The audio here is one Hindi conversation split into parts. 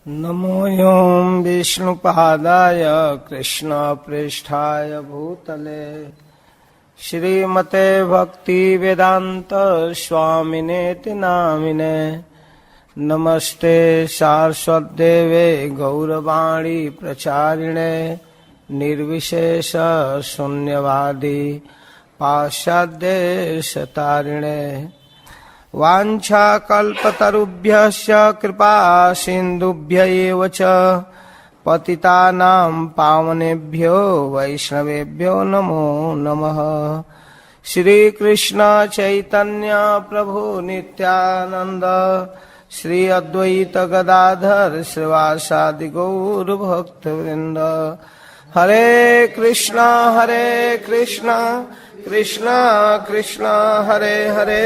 नमो ॐ विष्णुपादाय कृष्णप्रेष्ठाय भूतले श्रीमते भक्तिवेदान्त स्वामिनेति नामिने। नमस्ते सारस्वतदेवे गौरवाणी प्रचारिणे निर्विशेष शून्यवादी पाश्चात्यदेशतारिणे। वाञ्छाकल्पतरुभ्यश्च कृपा सिन्धुभ्य एव च पतितानां पावनेभ्यो वैष्णवेभ्यो नमो नमः। श्री कृष्ण चैतन्य प्रभु नित्यानंद श्री अद्वैत गदाधर श्रीवासादि गौर भक्तवृंद। हरे कृष्णा कृष्ण कृष्ण हरे हरे,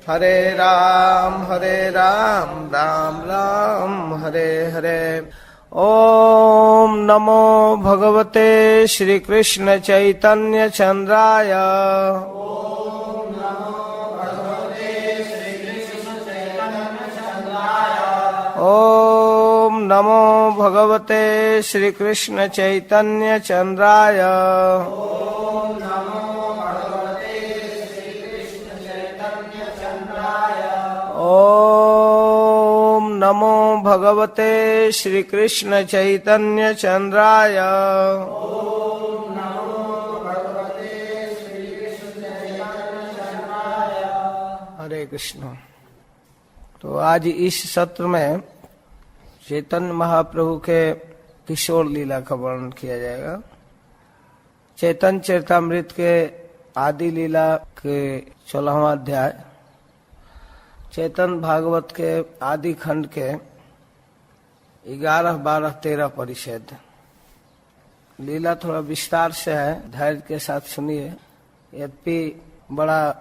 हरे राम राम राम हरे हरे। ओम नमो भगवते श्री कृष्ण चैतन्य चंद्राय। ओम नमो भगवते श्री कृष्ण चैतन्य चंद्राय। ओम नमो भगवते श्री कृष्ण चैतन्य चंद्राय। ओम नमो भगवते श्री कृष्ण चैतन्य चंद्राय। ओम नमो भगवते श्री कृष्ण चैतन्य चंद्राय। ओम नमो भगवते श्री कृष्ण चैतन्य चंद्राय। हरे कृष्ण। तो आज इस सत्र में चैतन्य महाप्रभु के किशोर लीला का वर्णन किया जाएगा। चैतन्य चरितामृत के आदि लीला के 16वां अध्याय, चैतन्य भागवत के आदि खंड के 11, 12, 13 परिच्छेद। लीला थोड़ा विस्तार से है, धैर्य के साथ सुनिए। यद्यपि बड़ा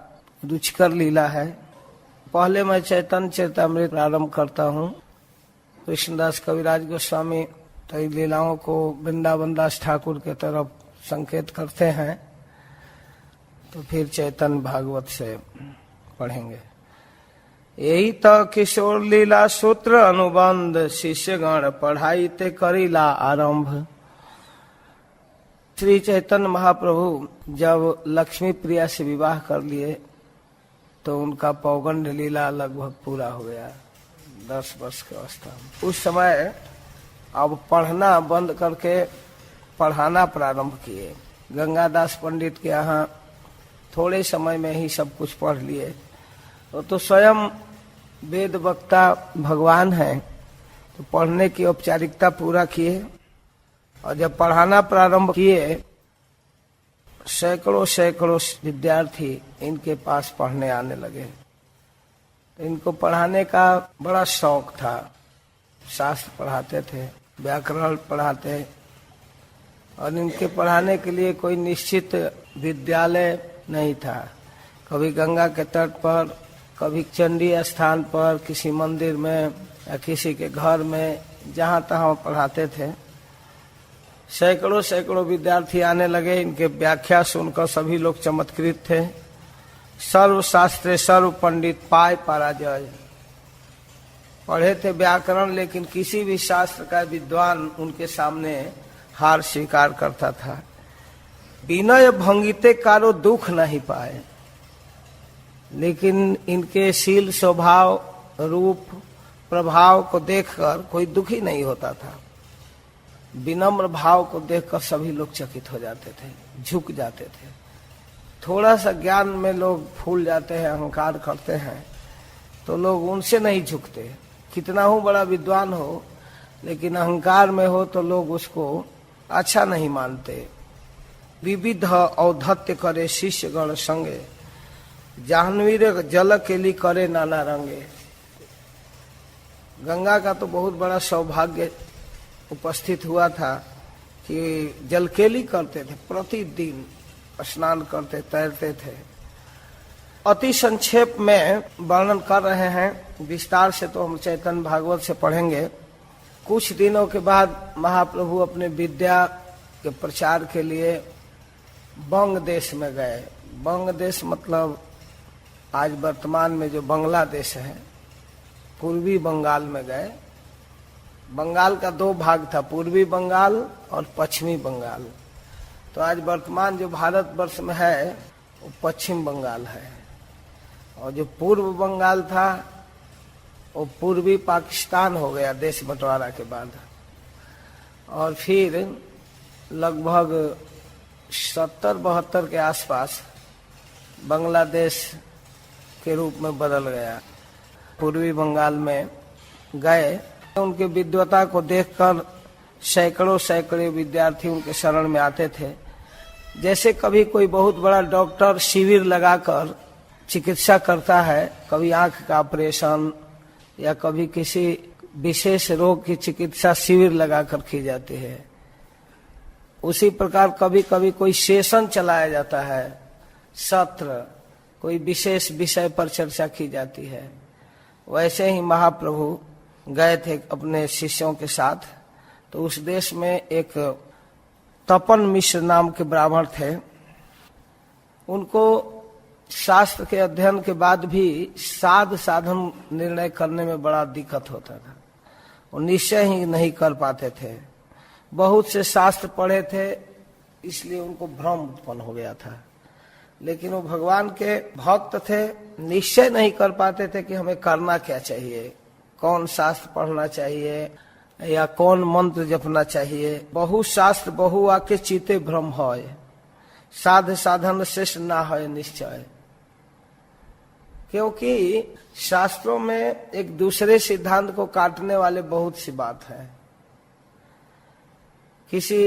रुचिकर लीला है। पहले मैं चैतन्य चरितामृत प्रारंभ करता हूँ। कृष्णदास कविराज गोस्वामी तो इन लीलाओं को वृंदावन दास ठाकुर के तरफ संकेत करते हैं, तो फिर चैतन्य भागवत से पढ़ेंगे। यही तो किशोर लीला सूत्र अनुबंध शिष्यगण पढ़ाई ते करीला आरंभ। श्री चैतन्य महाप्रभु जब लक्ष्मी प्रिया से विवाह कर लिए तो उनका पौगंड लीला लगभग पूरा हो गया, 10 वर्ष की अवस्था में। उस समय अब पढ़ना बंद करके पढ़ाना प्रारंभ किए। गंगादास पंडित के यहाँ थोड़े समय में ही सब कुछ पढ़ लिए। तो स्वयं वेद वक्ता भगवान हैं, तो पढ़ने की औपचारिकता पूरा किए। और जब पढ़ाना प्रारंभ किए, सैकड़ों विद्यार्थी इनके पास पढ़ने आने लगे। तो इनको पढ़ाने का बड़ा शौक था। शास्त्र पढ़ाते थे, व्याकरण पढ़ाते, और इनके पढ़ाने के लिए कोई निश्चित विद्यालय नहीं था। कभी गंगा के तट पर, कभी चंडी स्थान पर, किसी मंदिर में या किसी के घर में, जहाँ तहाँ पढ़ाते थे। सैकड़ों विद्यार्थी आने लगे। इनके व्याख्या सुनकर सभी लोग चमत्कृत थे। सर्व शास्त्रे सर्व पंडित पाय पराजय। पढ़े थे व्याकरण, लेकिन किसी भी शास्त्र का विद्वान उनके सामने हार स्वीकार करता था। विनय भंगिते कारो दुख नहीं पाए, लेकिन इनके शील स्वभाव रूप प्रभाव को देखकर कोई दुखी नहीं होता था। विनम्र भाव को देखकर सभी लोग चकित हो जाते थे, झुक जाते थे। थोड़ा सा ज्ञान में लोग फूल जाते हैं, अहंकार करते हैं, तो लोग उनसे नहीं झुकते। कितना हो बड़ा विद्वान हो, लेकिन अहंकार में हो तो लोग उसको अच्छा नहीं मानते। विविध औद्धत्य करे शिष्यगण संगे, जाह्नवीर जल केली करे नाना रंगे। गंगा का तो बहुत बड़ा सौभाग्य उपस्थित हुआ था कि जलकेली करते थे, प्रतिदिन स्नान करते, तैरते थे। अति संक्षेप में वर्णन कर रहे हैं, विस्तार से तो हम चैतन्य भागवत से पढ़ेंगे। कुछ दिनों के बाद महाप्रभु अपने विद्या के प्रचार के लिए बंग देश में गए। बंग देश मतलब आज वर्तमान में जो बांग्लादेश है, पूर्वी बंगाल में गए। बंगाल का दो भाग था, पूर्वी बंगाल और पश्चिमी बंगाल। तो आज वर्तमान जो भारतवर्ष में है वो पश्चिम बंगाल है, और जो पूर्व बंगाल था वो पूर्वी पाकिस्तान हो गया देश बंटवारा के बाद। और फिर लगभग 70-72 के आसपास बांग्लादेश के रूप में बदल गया। पूर्वी बंगाल में गए, उनके विद्वता को देखकर सैकड़ों विद्यार्थी उनके शरण में आते थे। जैसे कभी कोई बहुत बड़ा डॉक्टर शिविर लगाकर चिकित्सा करता है, कभी आंख का ऑपरेशन या कभी किसी विशेष रोग की चिकित्सा शिविर लगाकर की जाती है, उसी प्रकार कभी कभी कोई सेशन चलाया जाता है, सत्र, कोई विशेष विषय पर चर्चा की जाती है। वैसे ही महाप्रभु गए थे अपने शिष्यों के साथ। तो उस देश में एक तपन मिश्र नाम के ब्राह्मण थे। उनको शास्त्र के अध्ययन के बाद भी साध साधन निर्णय करने में बड़ा दिक्कत होता था। वो निश्चय ही नहीं कर पाते थे। बहुत से शास्त्र पढ़े थे, इसलिए उनको भ्रम उत्पन्न हो गया था। लेकिन वो भगवान के भक्त थे, निश्चय नहीं कर पाते थे कि हमें करना क्या चाहिए, कौन शास्त्र पढ़ना चाहिए या कौन मंत्र जपना चाहिए। बहु शास्त्र बहु वाक्य चीते भ्रम है, साध साधन श्रेष्ठ ना है निश्चय। क्योंकि शास्त्रों में एक दूसरे सिद्धांत को काटने वाले बहुत सी बात है। किसी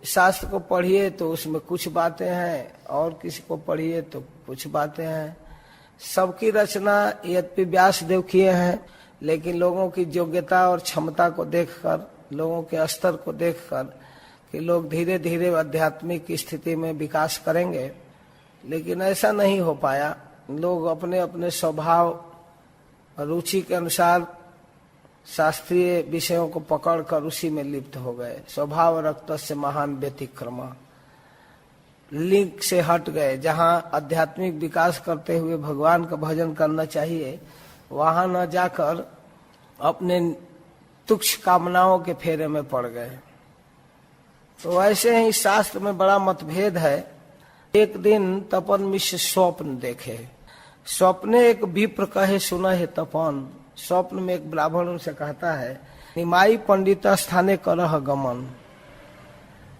शास्त्र को पढ़िए तो उसमें कुछ बातें हैं, और किसी को पढ़िए तो कुछ बातें हैं। सबकी रचना यद्यपि व्यासदेव किए हैं, लेकिन लोगों की योग्यता और क्षमता को देखकर, लोगों के स्तर को देखकर कि लोग धीरे धीरे आध्यात्मिक स्थिति में विकास करेंगे, लेकिन ऐसा नहीं हो पाया। लोग अपने अपने स्वभाव रुचि के अनुसार शास्त्रीय विषयों को पकड़कर उसी में लिप्त हो गए। स्वभाव रक्तस्य महान व्यतिक्रम, लिंक से हट गए। जहाँ आध्यात्मिक विकास करते हुए भगवान का भजन करना चाहिए, वहां न जाकर अपने तुच्छ कामनाओं के फेरे में पड़ गए। तो ऐसे ही शास्त्र में बड़ा मतभेद है। एक दिन तपन मिश्र स्वप्न देखे। स्वप्ने एक विप्र कहे सुना है तपन। स्वप्न में एक ब्राह्मण उनसे कहता है, निमाई पंडित स्थाने करह गमन।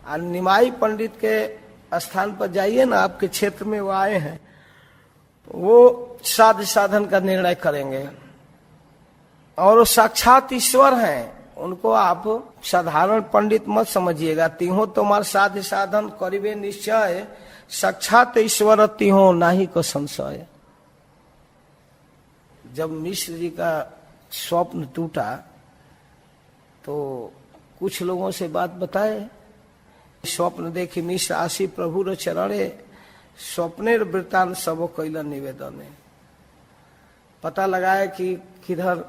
और निमाई पंडित के स्थान पर जाइए ना, आपके क्षेत्र में वो आए हैं, वो साध साधन का निर्णय करेंगे, और वो साक्षात ईश्वर हैं। उनको आप साधारण पंडित मत समझिएगा। तिहो तुम्हार साध साधन करिबे निश्चय, साक्षात ईश्वर तिहो नाही को संशय। जब मिश्र जी का स्वप्न टूटा तो कुछ लोगों से बात बताए। स्वप्न देखी मिश्र आशी प्रभु र चरणे, स्वप्नेर वृत्तांत सब कैला निवेदन। पता लगाया कि किधर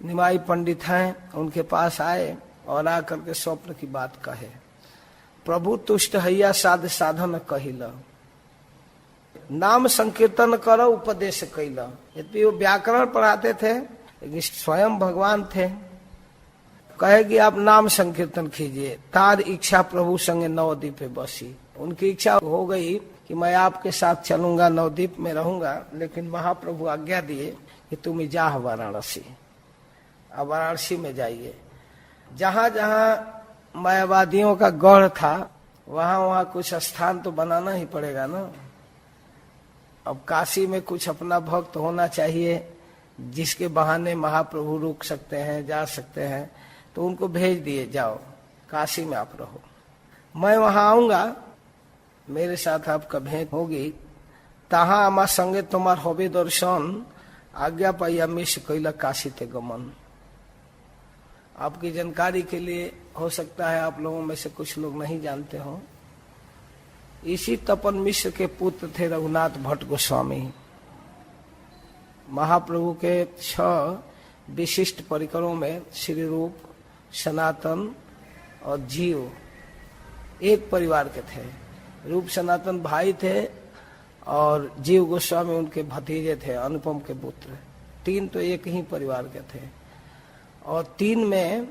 निमाई पंडित हैं, उनके पास आए और आकर के स्वप्न की बात कहे। प्रभु तुष्ट हैया साध साधन कहिला, नाम संकीर्तन करो उपदेश कैला। यद्यपि वो व्याकरण पढ़ाते थे, लेकिन स्वयं भगवान थे। कहे कि आप नाम संकीर्तन कीजिए। तार इच्छा प्रभु संगे नवद्वीप बसी। उनकी इच्छा हो गई कि मैं आपके साथ चलूंगा, नवद्वीप में रहूंगा, लेकिन महाप्रभु आज्ञा दिए कि तुम जाह वाराणसी। अब वाराणसी में जाइए। जहां जहां मायावादियों का गढ़ था, वहां वहां कुछ स्थान तो बनाना ही पड़ेगा ना। अब काशी में कुछ अपना भक्त होना चाहिए, जिसके बहाने महाप्रभु रुक सकते हैं, जा सकते हैं। तो उनको भेज दिए, जाओ काशी में आप रहो, मैं वहां आऊंगा, मेरे साथ आपका भेंट होगी। तहा आमा संगे तुम्हार होबे दर्शन, आज्ञा पाइया मिश्र कैला काशी ते गमन। आपकी जानकारी के लिए हो सकता है आप लोगों में से कुछ लोग नहीं जानते हो, इसी तपन मिश्र के पुत्र थे रघुनाथ भट्ट गोस्वामी। महाप्रभु के 6 विशिष्ट परिकरों में श्री रूप, सनातन और जीव एक परिवार के थे। रूप सनातन भाई थे और जीव गोस्वामी उनके भतीजे थे, अनुपम के पुत्र। 3 तो एक ही परिवार के थे। और 3 में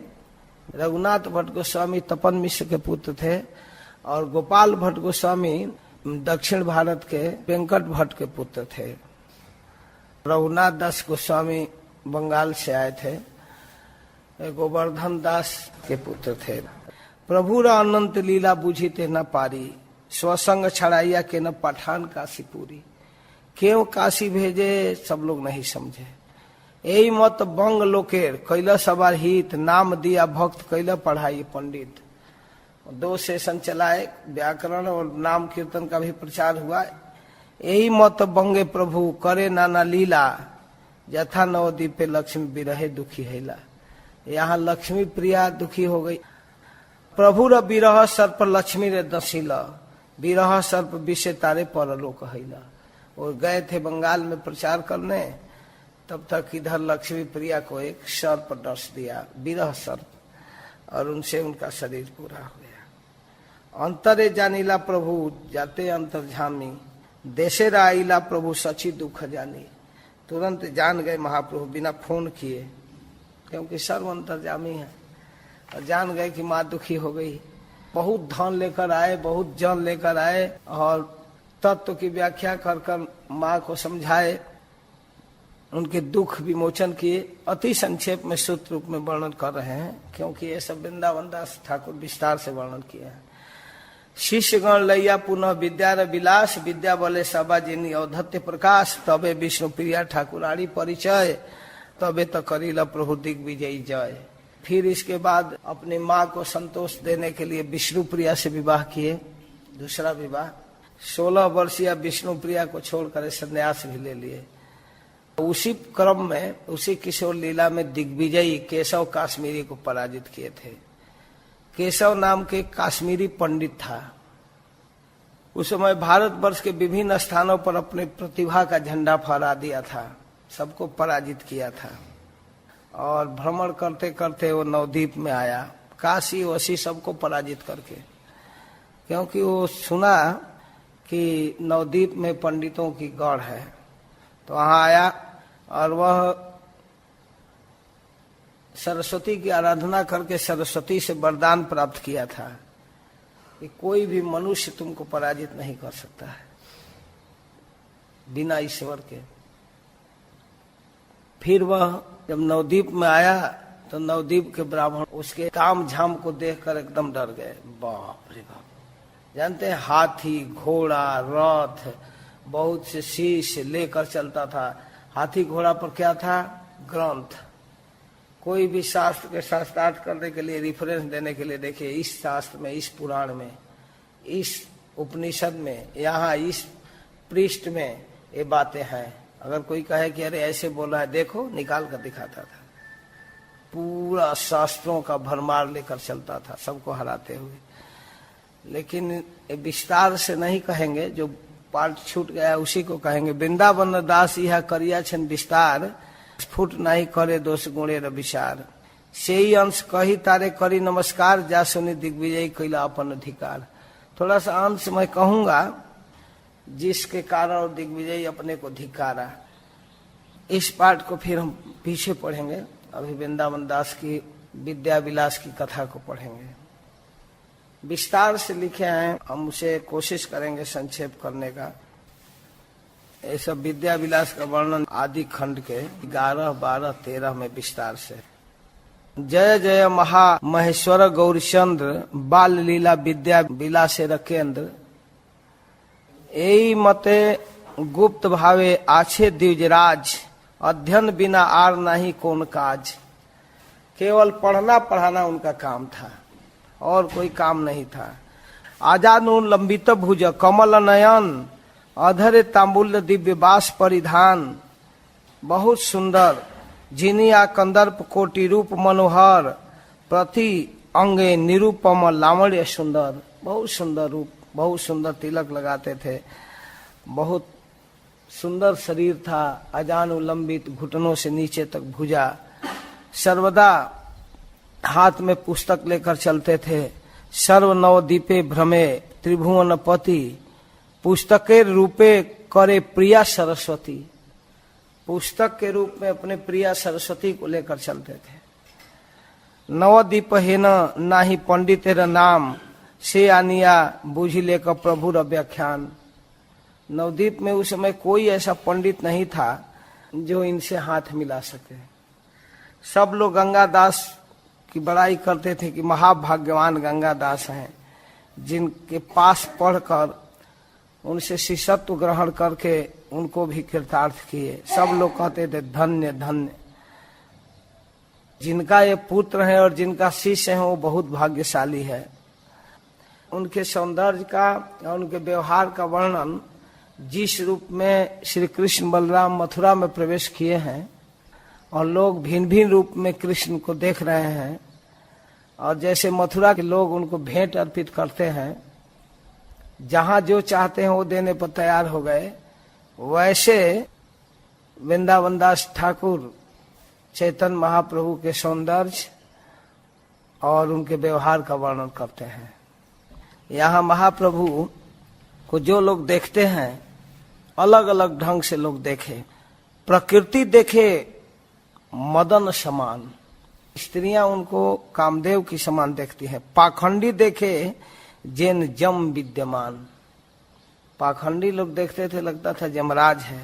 रघुनाथ भट्ट गोस्वामी तपन मिश्र के पुत्र थे और गोपाल भट्ट गोस्वामी दक्षिण भारत के वेंकट भट्ट के पुत्र थे। रघुनाथ दास गोस्वामी बंगाल से आए थे, गोवर्धन दास के पुत्र थे। प्रभु रा अनंत लीला बुझी ते न पारी, स्वसंग छड़ाइया के न पठान काशी पूरी। क्यों काशी भेजे सब लोग नहीं समझे, यही मत बंग लोकेर कैला सवार हित, नाम दिया भक्त कैला पढ़ाई पंडित। 2 सेशन चलाए, व्याकरण और नाम कीर्तन का भी प्रचार हुआ। यही मत बंगे प्रभु करे नाना लीला, यथा नवदीप पे लक्ष्मी बिरहे दुखी हैला। यहाँ लक्ष्मी प्रिया दुखी हो गई। प्रभु र बिरह सर्प लक्ष्मी रे दसीला, बिरह सर्प विषय तारे परलोक हैला। और गए थे बंगाल में प्रचार करने, तब तक इधर लक्ष्मी प्रिया को एक सर्प डस दिया, बिरह सर्प, और उनसे उनका शरीर पूरा हो गया। अंतरे जानीला प्रभु जाते अंतर्जामी, देशे राइला प्रभु सची दुख जानी। तुरंत जान गए महाप्रभु बिना फोन किए, क्योंकि सर्व अंतर्जामी है, और जान गए कि माँ दुखी हो गई। बहुत धन लेकर आए, बहुत जन लेकर आए और तत्व की व्याख्या कर कर माँ को समझाए, उनके दुख विमोचन किए। अति संक्षेप में सूत्र रूप में वर्णन कर रहे हैं, क्योंकि ये सब वृंदावन दास ठाकुर विस्तार से वर्णन किए हैं। शिष्यगण लैया पुनः विद्या र विलास, विद्या बोले सभा जिनी औधत्य प्रकाश। तबे विष्णु प्रिया ठाकुरारी परिचय, तबे तो करीला प्रभु दिग्विजयी जय। फिर इसके बाद अपनी माँ को संतोष देने के लिए विष्णु प्रिया से विवाह किए, दूसरा विवाह। 16 वर्षीय विष्णु प्रिया को छोड़कर संन्यास भी ले लिए। उसी क्रम में, उसी किशोर लीला में दिग्विजयी केशव काश्मीरी को पराजित किए थे। केशव नाम के काश्मीरी पंडित था। उस समय भारतवर्ष के विभिन्न स्थानों पर अपने प्रतिभा का झंडा फहरा दिया था, सबको पराजित किया था। और भ्रमण करते करते वो नवद्वीप में आया, काशी वसी सबको पराजित करके, क्योंकि वो सुना कि नवद्वीप में पंडितों की गढ़ है। तो वहां आया और वह सरस्वती की आराधना करके सरस्वती से वरदान प्राप्त किया था कि कोई भी मनुष्य तुमको पराजित नहीं कर सकता है बिना ईश्वर के। फिर वह जब नवद्वीप में आया तो नवद्वीप के ब्राह्मण उसके ताम झाम को देखकर एकदम डर गए। बाप रे बाप, जानते हैं हाथी घोड़ा रथ बहुत से शीश लेकर चलता था। हाथी घोड़ा पर क्या था? ग्रंथ। कोई भी शास्त्र के शास्त्रार्थ करने के लिए, रिफरेंस देने के लिए देखिए, इस शास्त्र में, इस पुराण में, इस उपनिषद में, यहाँ इस पृष्ठ में ये बातें हैं। अगर कोई कहे कि अरे ऐसे बोला है, देखो, निकाल कर दिखाता था। पूरा शास्त्रों का भरमार लेकर चलता था, सबको हराते हुए। लेकिन विस्तार से नहीं कहेंगे, जो पार्ट छूट गया उसी को कहेंगे। वृंदावन दास यह करिया छन विस्तार, स्फुट नहीं करे दोष गुणे र विचार। से ही अंश कही तारे करी नमस्कार, जा सुनी दिग्विजय कैला अपन अधिकार। थोड़ा सा अंश मैं कहूंगा जिसके कारण दिग्विजय अपने को धिकारा। इस पाठ को फिर हम पीछे पढ़ेंगे। अभी वृंदावन दास की विद्या विलास की कथा को पढ़ेंगे। विस्तार से लिखे हैं, हम उसे कोशिश करेंगे संक्षेप करने का। ये सब विद्या विलास का वर्णन आदि खंड के 11, 12, 13 में विस्तार से। जय जय महा महेश्वर गौरीचंद्र, बाल लीला विद्या विलास केंद्र। यही मते गुप्त भावे आछे द्विजराज, अध्ययन बिना आर नहीं कौन काज। केवल पढ़ना पढ़ाना उनका काम था और कोई काम नहीं था। आजानु लंबित भुज कमल नयन, अधरे तांबुल दिव्य बास परिधान। बहुत सुंदर जिनिया कंदर्प कोटि रूप मनोहर, प्रति अंगे निरूपम लावण्य सुंदर। बहुत सुंदर रूप, बहुत सुंदर तिलक लगाते थे, बहुत सुंदर शरीर था। अजानु लंबित, घुटनों से नीचे तक भुजा। सर्वदा हाथ में पुस्तक लेकर चलते थे। सर्व नवदीपे भ्रमे त्रिभुवन पति, पुस्तके रूपे करे प्रिया सरस्वती। पुस्तक के रूप में अपने प्रिया सरस्वती को लेकर चलते थे। नवदीप है ना ही पंडित नाम, से आनिया बूझिले का प्रभु व्याख्यान। नवदीप में उस समय कोई ऐसा पंडित नहीं था जो इनसे हाथ मिला सके। सब लोग गंगादास की बड़ाई करते थे कि महाभाग्यवान गंगादास हैं, जिनके पास पढ़कर उनसे शिष्यत्व ग्रहण करके उनको भी कृतार्थ किए। सब लोग कहते थे धन्य धन्य, जिनका ये पुत्र है और जिनका शिष्य है वो बहुत भाग्यशाली है। उनके सौंदर्य का और उनके व्यवहार का वर्णन जिस रूप में श्री कृष्ण बलराम मथुरा में प्रवेश किए हैं और लोग भिन्न भिन्न रूप में कृष्ण को देख रहे हैं, और जैसे मथुरा के लोग उनको भेंट अर्पित करते हैं, जहां जो चाहते हैं वो देने पर तैयार हो गए, वैसे वृंदावन दास ठाकुर चैतन्य महाप्रभु के सौंदर्य और उनके व्यवहार का वर्णन करते हैं। यहाँ महाप्रभु को जो लोग देखते हैं अलग अलग ढंग से लोग देखे। प्रकृति देखे मदन समान, स्त्रियां उनको कामदेव की समान देखती हैं। पाखंडी देखे जैन जम विद्यमान, पाखंडी लोग देखते थे लगता था यमराज है।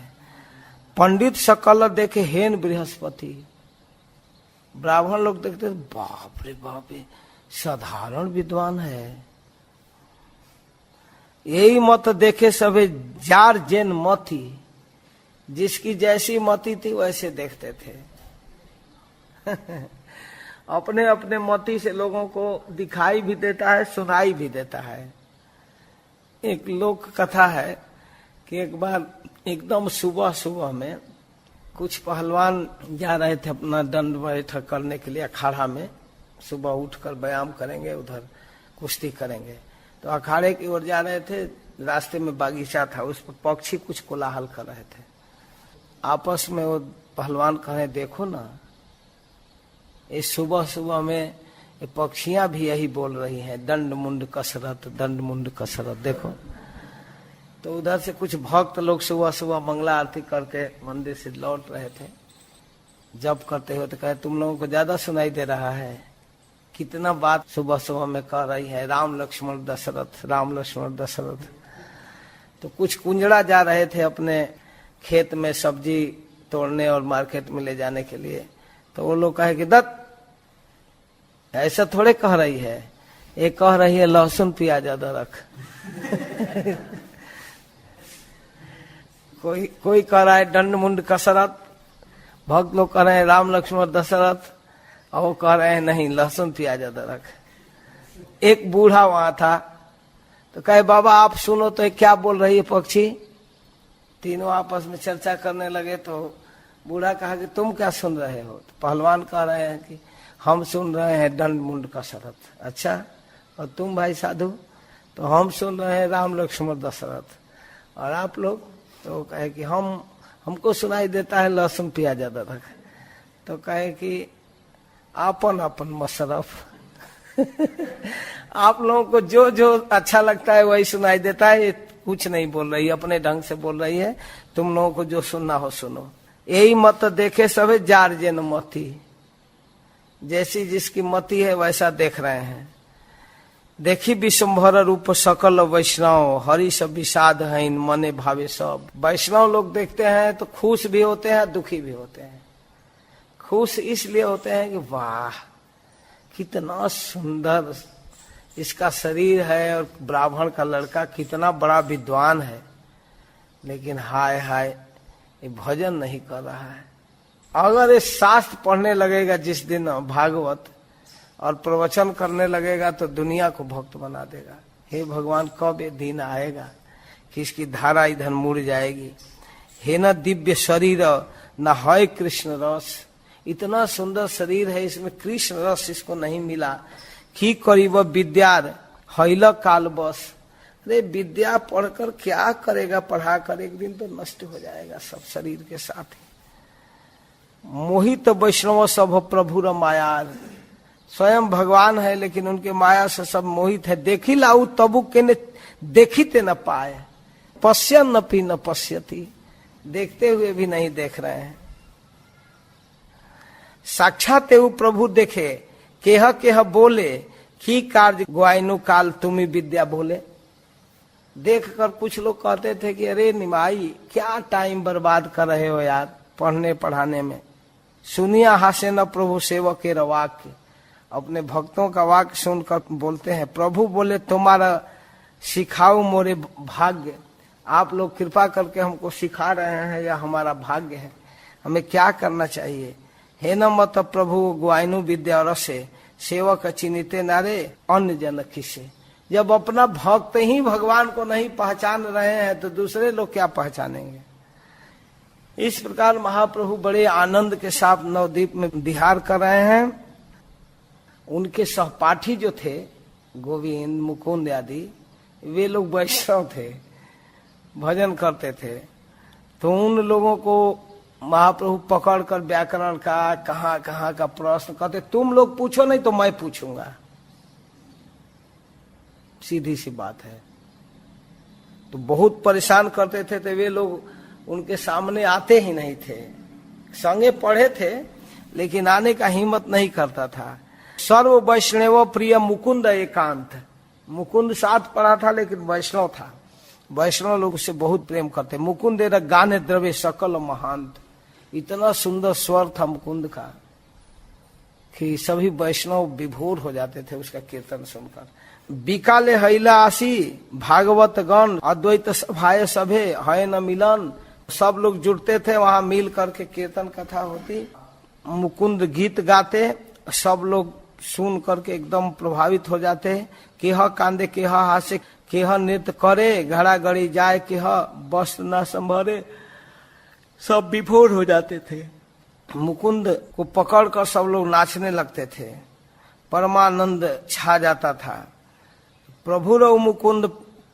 पंडित सकल देखे हेन बृहस्पति, ब्राह्मण लोग देखते थे बाप रे बाप साधारण विद्वान है। यही मत देखे सभी जार जैन मति, जिसकी जैसी मति थी वैसे देखते थे। अपने अपने मति से लोगों को दिखाई भी देता है, सुनाई भी देता है। एक लोक कथा है कि एक बार एकदम सुबह सुबह में कुछ पहलवान जा रहे थे अपना दंड बैठक करने के लिए अखाड़ा में। सुबह उठकर व्यायाम करेंगे, उधर कुश्ती करेंगे। तो अखाड़े की ओर जा रहे थे, रास्ते में बागीचा था, उस पर पक्षी कुछ कोलाहल कर रहे थे। आपस में वो पहलवान कहे देखो ना, इस सुबह सुबह में ये पक्षियां भी यही बोल रही हैं, दंड मुंड कसरत, दंड मुंड कसरत। देखो तो उधर से कुछ भक्त लोग सुबह सुबह मंगला आरती करके मंदिर से लौट रहे थे। जब करते हुए तो कहे तुम लोगों को ज्यादा सुनाई दे रहा है, कितना बात सुबह सुबह में कह रही है, राम लक्ष्मण दशरथ, राम लक्ष्मण दशरथ। तो कुछ कुंजड़ा जा रहे थे अपने खेत में सब्जी तोड़ने और मार्केट में ले जाने के लिए। तो वो लोग कहे कि दत्त ऐसा थोड़े कह रही है, ये कह रही है लहसुन प्याज अदरक। कोई कह रहा है दंड मुंड कसरत, भक्त लोग कह रहे हैं राम लक्ष्मण दशरथ, और वो कह रहे हैं नहीं लहसुन प्याज अदरक। एक बूढ़ा वहां था तो कहे बाबा आप सुनो तो क्या बोल रही है पक्षी। तीनों आपस में चर्चा करने लगे। तो बूढ़ा कहा कि तुम क्या सुन रहे हो। तो पहलवान कह रहे हैं कि हम सुन रहे हैं दंड मुंड कसरत। अच्छा, और तुम भाई साधु? तो हम सुन रहे हैं राम लक्ष्मण दशरथ। और आप लोग? तो कहे कि हमको सुनाई देता है लहसुन प्याज अदरक। तो कहे कि आपन अपन मशरफ। आप लोगों को जो जो अच्छा लगता है वही सुनाई देता है। ये कुछ नहीं बोल रही, अपने ढंग से बोल रही है। तुम लोगों को जो सुनना हो सुनो। यही मत देखे सभी जार जैन मति, जैसी जिसकी मति है वैसा देख रहे हैं। देखी विश्वभर रूप सकल वैष्णव, हरि सब विषाद है इन मने भावे सब। वैष्णव लोग देखते हैं तो खुश भी होते हैं, दुखी भी होते हैं। खुश इसलिए होते हैं कि वाह कितना सुंदर इसका शरीर है, और ब्राह्मण का लड़का कितना बड़ा विद्वान है, लेकिन हाय हाय ये भजन नहीं कर रहा है। अगर ये शास्त्र पढ़ने लगेगा जिस दिन भागवत और प्रवचन करने लगेगा तो दुनिया को भक्त बना देगा। हे भगवान कब ये दिन आएगा कि इसकी धारा इधर मुड़ जाएगी। हे न दिव्य शरीर न है कृष्ण रस, इतना सुंदर शरीर है इसमें कृष्ण रस इसको नहीं मिला। की करीब विद्यार हैल काल बस, अरे विद्या पढ़कर क्या करेगा, पढ़ा कर एक दिन तो नष्ट हो जाएगा सब शरीर के साथ ही। मोहित वैष्णव सब प्रभुर मायार, स्वयं भगवान है लेकिन उनके माया से सब मोहित है। देखी लाऊ तबु के ने देखिते न पाए, पश्यन न पी न पश्यति, देखते हुए भी नहीं देख रहे हैं। साक्षात एवं प्रभु देखे केह केह बोले की कार्य ग्वाइनु काल तुम्ही विद्या बोले। देखकर कुछ लोग कहते थे कि अरे निमाई क्या टाइम बर्बाद कर रहे हो यार पढ़ने पढ़ाने में। सुनिया हासे न प्रभु सेवक के वाक्य, अपने भक्तों का वाक्य सुनकर बोलते हैं प्रभु बोले तुम्हारा सिखाओ मोरे भाग्य। आप लोग कृपा करके हमको सिखा रहे हैं या हमारा भाग्य है, हमें क्या करना चाहिए। हे न मत प्रभु ग्वाइनु विद्या रसे सेवक चिन्हिते नारे अन्य जन किसे। जब अपना भक्त ही भगवान को नहीं पहचान रहे हैं तो दूसरे लोग क्या पहचानेंगे। इस प्रकार महाप्रभु बड़े आनंद के साथ नवद्वीप में विहार कर रहे हैं। उनके सहपाठी जो थे गोविंद मुकुंद आदि, वे लोग वैष्णव थे, भजन करते थे। तो उन लोगों को महाप्रभु पकड़कर व्याकरण का कहाँ कहाँ का प्रश्न कहते तुम लोग पूछो नहीं तो मैं पूछूंगा। सीधी सी बात है। तो बहुत परेशान करते थे तो वे लोग उनके सामने आते ही नहीं थे। संगे पढ़े थे लेकिन आने का हिम्मत नहीं करता था। सर्व वैष्णव प्रिय मुकुंद एकांत, मुकुंद साथ पढ़ा था लेकिन वैष्णव था। वैष्णव लोग उससे बहुत प्रेम करते। मुकुंद गाने द्रव्य सकल महांत, इतना सुंदर स्वर था मुकुंद का कि सभी वैष्णव विभोर हो जाते थे उसका कीर्तन सुनकर। बिकाले हैला आसी भागवत गण अद्वैत सभाए सभे है न मिलन। सब लोग जुड़ते थे वहां, मिल करके कीर्तन कथा होती। मुकुंद गीत गाते, सब लोग सुन करके एकदम प्रभावित हो जाते। केह कांदे केह हासे केह नृत्य करे, घड़ा गड़ी जाए केह वस्त्र न संभरे। सब विभोर हो जाते थे। मुकुंद को पकड़कर सब लोग नाचने लगते थे, परमानंद छा जाता था। प्रभु रो मुकुंद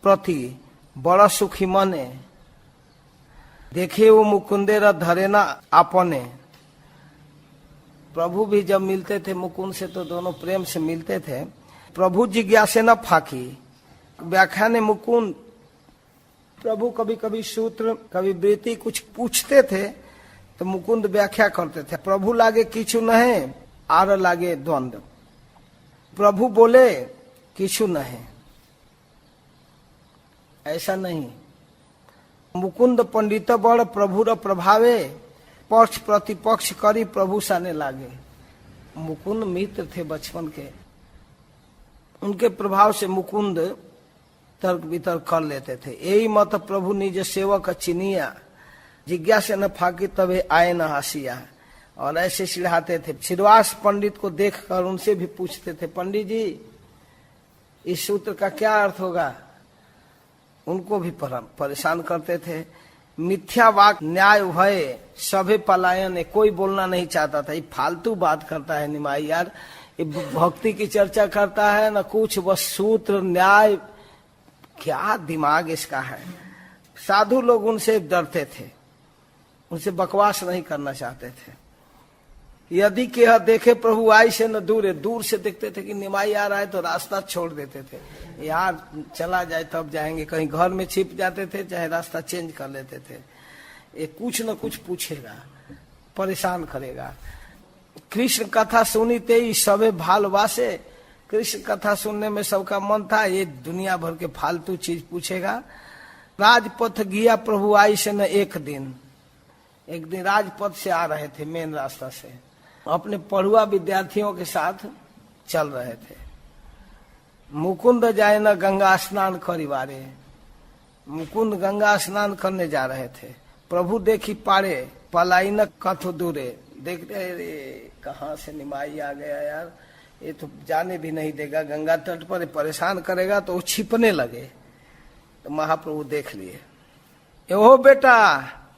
प्रति बड़ा सुखी मने, देखे वो मुकुंदे र धरे न आपने। प्रभु भी जब मिलते थे मुकुंद से तो दोनों प्रेम से मिलते थे। प्रभु जिज्ञासे न फाकी, व्याख्यान मुकुंद प्रभु कभी कभी सूत्र कभी वृत्ति कुछ पूछते थे तो मुकुंद व्याख्या करते थे। प्रभु लागे किछु नहीं आर लागे द्वंद्व, प्रभु बोले किछु नहीं, ऐसा नहीं। मुकुंद पंडित बड़ प्रभु र प्रभावे, पक्ष प्रतिपक्ष करी प्रभु साने लागे। मुकुंद मित्र थे बचपन के, उनके प्रभाव से मुकुंद तर्क वितर्क कर लेते थे। यही मत प्रभु निज सेवक चिनिया, जिज्ञासा न फाकी तबे आए न हसिया। और ऐसे चिढ़ाते थे। श्रीवास पंडित को देखकर उनसे भी पूछते थे पंडित जी इस सूत्र का क्या अर्थ होगा। उनको भी परेशान करते थे। मिथ्या वाक न्याय भय सभे पलायन है, कोई बोलना नहीं चाहता था। ये फालतू बात करता है निमाई यार, ये भक्ति की चर्चा करता है न कुछ, बस सूत्र न्याय, क्या दिमाग इसका है। साधु लोग उनसे डरते थे, उनसे बकवास नहीं करना चाहते थे। यदि के देखे प्रभु आई से न दूर, दूर से देखते थे कि निमाई आ रहा है तो रास्ता छोड़ देते थे, यार चला जाए तब जाएंगे। कहीं घर में छिप जाते थे, चाहे रास्ता चेंज कर लेते थे। ये कुछ न कुछ पूछेगा, परेशान करेगा। कृष्ण कथा सुनी ते ही सबे भालवासे, कृष्ण कथा सुनने में सबका मन था, ये दुनिया भर के फालतू चीज पूछेगा। राजपथ गया प्रभु आई से न एक दिन राजपथ से आ रहे थे, मेन रास्ता से, अपने पढ़ुआ विद्यार्थियों के साथ चल रहे थे। मुकुंद जाए न गंगा स्नान करिवारे, मुकुंद गंगा स्नान करने जा रहे थे। प्रभु देखी पारे पलाई न कथो दूरे, देखते रे कहाँ से निमाई आ गया यार, ये तो जाने भी नहीं देगा, गंगा तट पर परेशान करेगा। तो वो छिपने लगे तो महाप्रभु देख लिए। ओ बेटा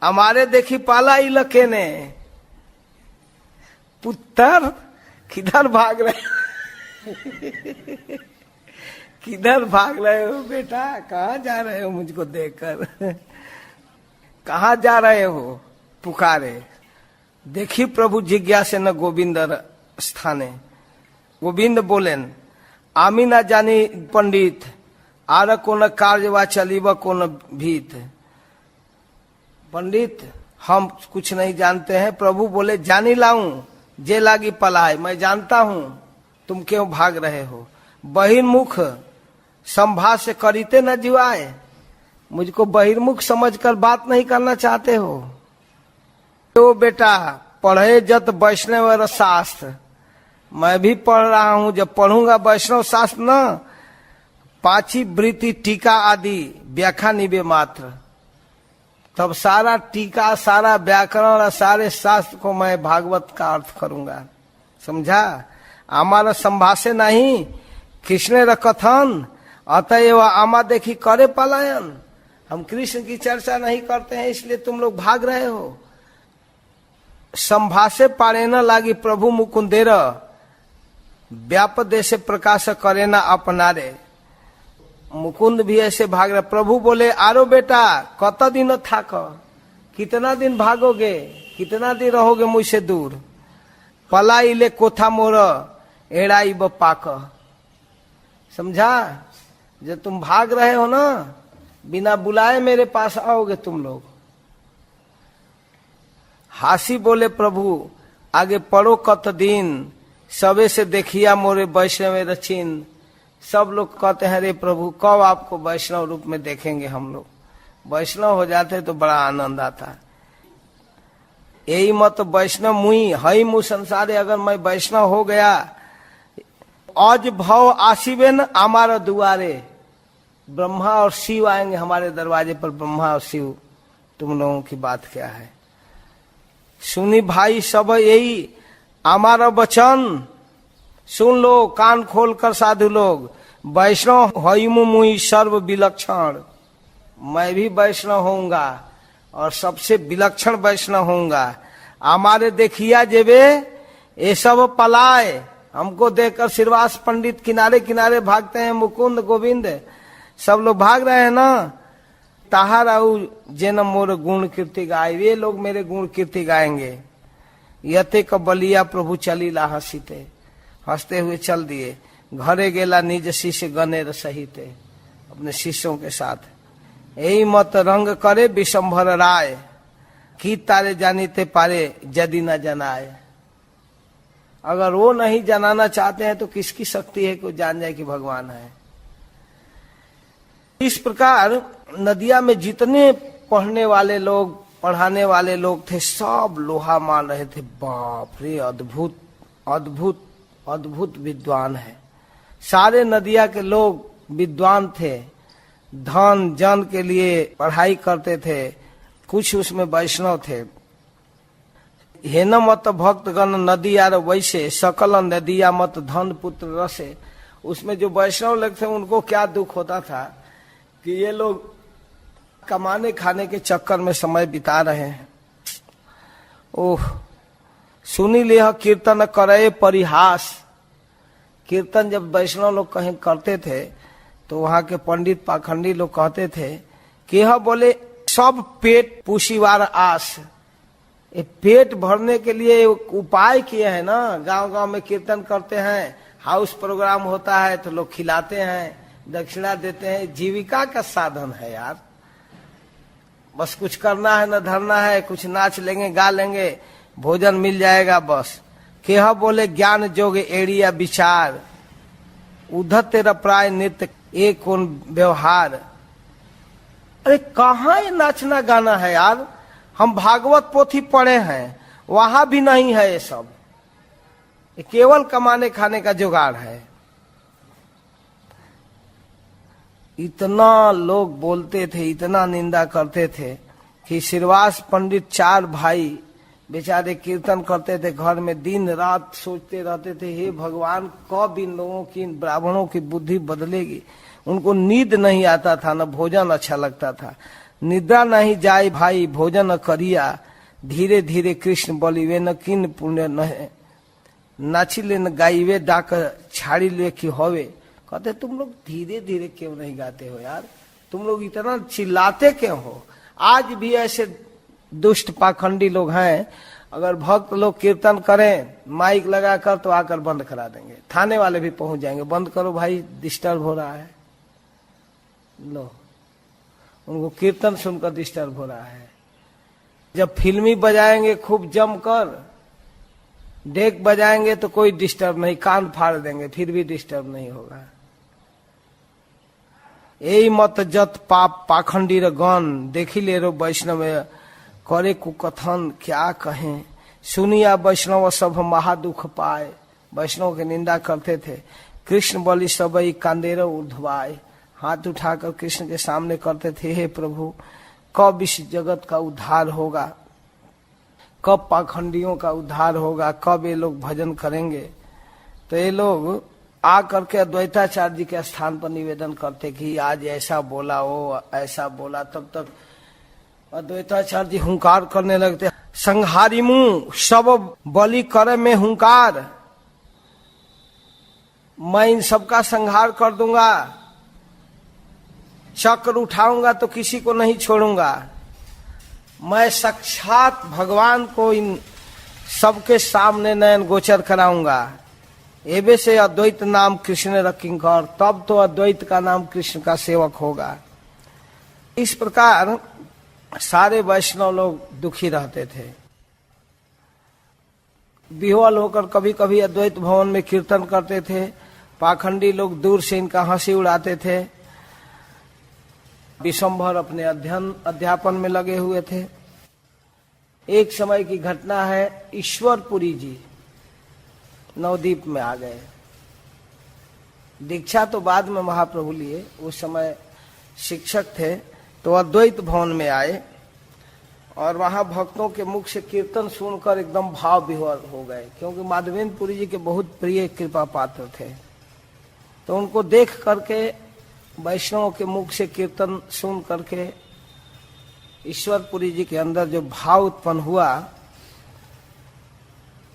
हमारे देखी पाला इलके ने, पुत्र किधर भाग रहे किधर भाग रहे हो बेटा, कहाँ जा रहे हो मुझको देखकर, कहाँ जा रहे हो, पुकारे। देखी प्रभु जिज्ञासे न गोविंद स्थाने, गोविंद बोलेन आमी ना जानी पंडित, आर कोन कार्यवा चलीब कोन भीत। पंडित हम कुछ नहीं जानते हैं। प्रभु बोले जानी लाऊं जे लागी पलाए, मैं जानता हूं तुम क्यों भाग रहे हो? बहिर्मुख संभाष्य करीते न जीवाए, मुझको बहिर्मुख समझकर बात नहीं करना चाहते हो। तो बेटा पढ़े जत वैष्णव शास्त्र, मैं भी पढ़ रहा हूं, जब पढ़ूंगा वैष्णव शास्त्र न, पाची वृत्ति टीका आदि व्याख्या निबे मात्र, तब सारा टीका सारा व्याकरण और सारे शास्त्र को मैं भागवत का अर्थ करूंगा। समझा? हमारा संभाषे नहीं कृष्ण र कथन, अतएव आमा देखी करे पलायन। हम कृष्ण की चर्चा नहीं करते हैं इसलिए तुम लोग भाग रहे हो। संभाषे पारे न लागी प्रभु मुकुंदेर, व्याप देश प्रकाश करे न अपनारे। मुकुंद भी ऐसे भाग रहे। प्रभु बोले आरो बेटा कत दिन थाक, कितना दिन भागोगे, कितना दिन रहोगे मुझसे दूर। पलाई ले कोथा मोर एड़ाई ब पाक। समझा? जब तुम भाग रहे हो ना, बिना बुलाए मेरे पास आओगे तुम लोग। हासी बोले प्रभु आगे पढ़ो कत दिन, सबे से देखिया मोरे वैष्णव रचिन। सब लोग कहते हैं रे प्रभु कब आपको वैष्णव रूप में देखेंगे हम लोग। वैष्णव हो जाते तो बड़ा आनंद आता। यही मत वैष्णव मुई हई मु संसारे, अगर मैं वैष्णव हो गया, आज भव आशीबे न हमारा दुआरे। ब्रह्मा और शिव आएंगे हमारे दरवाजे पर। ब्रह्मा और शिव, तुम लोगों की बात क्या है? सुनी भाई सब यही हमारा वचन, सुन लो कान खोलकर साधु लोग। वैष्णव हईमु मुई सर्व विलक्षण, मैं भी वैष्णव होऊंगा और सबसे विलक्षण वैष्णव होऊंगा। हमारे देखिया जेबे ये सब पलाए। हमको देखकर श्रीवास पंडित किनारे किनारे भागते हैं। मुकुंद गोविंद सब लोग भाग रहे हैं ना। ताहारा जेन मोर गुण कीर्ति गाय, वे लोग मेरे गुण कीर्ति गाएंगे। यते क बलिया प्रभु चलीला हंसीते, हंसते हुए चल दिए। घरे गेला निज शिष्य गणेर सहिते, अपने शिष्यों के साथ। यही मत रंग करे विशंभर राय, की तारे जानीते पारे यदि न जनाए। अगर वो नहीं जनाना चाहते हैं तो किसकी शक्ति है कि वो जान जाए कि भगवान है। इस प्रकार नदिया में जितने पढ़ने वाले लोग, पढ़ाने वाले लोग थे, सब लोहा मान रहे थे। बाप रे, अद्भुत अद्भुत अद्भुत विद्वान है। सारे नदिया के लोग विद्वान थे, धन जन के लिए पढ़ाई करते थे। कुछ उसमें वैष्णव थे। हेन मत भक्तगण नदी यार वैसे, सकल नदिया मत धन पुत्र रसे। उसमें जो वैष्णव लोग थे उनको क्या दुख होता था कि ये लोग कमाने खाने के चक्कर में समय बिता रहे हैं। ओह, सुनी लिया कीर्तन करे परिहास। कीर्तन जब वैष्णव लोग कहीं करते थे तो वहां के पंडित पाखंडी लोग कहते थे कि यह बोले सब पेट पूशीवार आस। ये पेट भरने के लिए उपाय किए हैं ना। गांव गांव में कीर्तन करते हैं, हाउस प्रोग्राम होता है तो लोग खिलाते हैं, दक्षिणा देते हैं। जीविका का साधन है यार। बस कुछ करना है न धरना है, कुछ नाच लेंगे गा लेंगे, भोजन मिल जाएगा बस। केह बोले ज्ञान जोग एड़िया विचार, उधर तेरा प्राय नृत्य एक कौन व्यवहार। अरे कहाँ ये नाचना गाना है यार। हम भागवत पोथी पढ़े हैं, वहां भी नहीं है ये सब। ये केवल कमाने खाने का जुगाड़ है। इतना लोग बोलते थे, इतना निंदा करते थे कि श्रीवास पंडित चार भाई बेचारे कीर्तन करते थे घर में, दिन रात सोचते रहते थे हे भगवान कब इन लोगों की, इन ब्राह्मणों की बुद्धि बदलेगी। उनको नींद नहीं आता था, न भोजन अच्छा लगता था। निद्रा नहीं जाए भाई भोजन करिया, धीरे धीरे कृष्ण बोलिवे न किन पुण्य न नाचिले न गाइवे डाक छाड़ी ले की होवे। कहते तुम लोग धीरे धीरे क्यों नहीं गाते हो यार, तुम लोग इतना चिल्लाते क्यों हो। आज भी ऐसे दुष्ट पाखंडी लोग हैं, अगर भक्त लोग कीर्तन करें माइक लगाकर तो आकर बंद करा देंगे। थाने वाले भी पहुंच जाएंगे, बंद करो भाई डिस्टर्ब हो रहा है। लो, उनको कीर्तन सुनकर डिस्टर्ब हो रहा है। जब फिल्मी बजाएंगे खूब जमकर डेक बजाएंगे तो कोई डिस्टर्ब नहीं, कान फाड़ देंगे फिर भी डिस्टर्ब नहीं होगा। यही मत जत पाप पाखंडी गण, देखी ले रो वैष्णव करे कुकथन, क्या कहें सुनिया वैष्णव सब महादुख पाए। वैष्णव की निंदा करते थे। कृष्ण बलि सबई कांदेर ऊर्ध्वाए, हाथ उठाकर कृष्ण के सामने करते थे, हे प्रभु कब इस जगत का उद्धार होगा, कब पाखंडियों का उद्धार होगा, कब ये लोग भजन करेंगे। तो ये लोग आ करके अद्वैताचार्य जी के स्थान पर निवेदन करते कि आज ऐसा बोला, वो ऐसा बोला। तब तक अद्वैताचार्य जी हुंकार करने लगते, संहारी मुंह सब बलि करे में हुंकार, मैं इन सबका संहार कर दूंगा, चक्र उठाऊंगा तो किसी को नहीं छोड़ूंगा। मैं साक्षात भगवान को इन सबके सामने नयन गोचर कराऊंगा। एबे से अद्वैत नाम कृष्ण रखिंकर, तब तो अद्वैत का नाम कृष्ण का सेवक होगा। इस प्रकार सारे वैष्णव लोग दुखी रहते थे। विह्वल होकर कभी कभी अद्वैत भवन में कीर्तन करते थे। पाखंडी लोग दूर से इनका हंसी उड़ाते थे। विशंभर अपने अध्यापन में लगे हुए थे। एक समय की घटना है, ईश्वरपुरी जी नवदीप में आ गए। दीक्षा तो बाद में महाप्रभु लिए, उस समय शिक्षक थे। तो अद्वैत भवन में आए और वहां भक्तों के मुख से कीर्तन सुनकर एकदम भाव विह्वल हो गए, क्योंकि माधवेंद्र पुरी जी के बहुत प्रिय कृपा पात्र थे। तो उनको देख करके, वैष्णव के मुख से कीर्तन सुन करके ईश्वरपुरी जी के अंदर जो भाव उत्पन्न हुआ,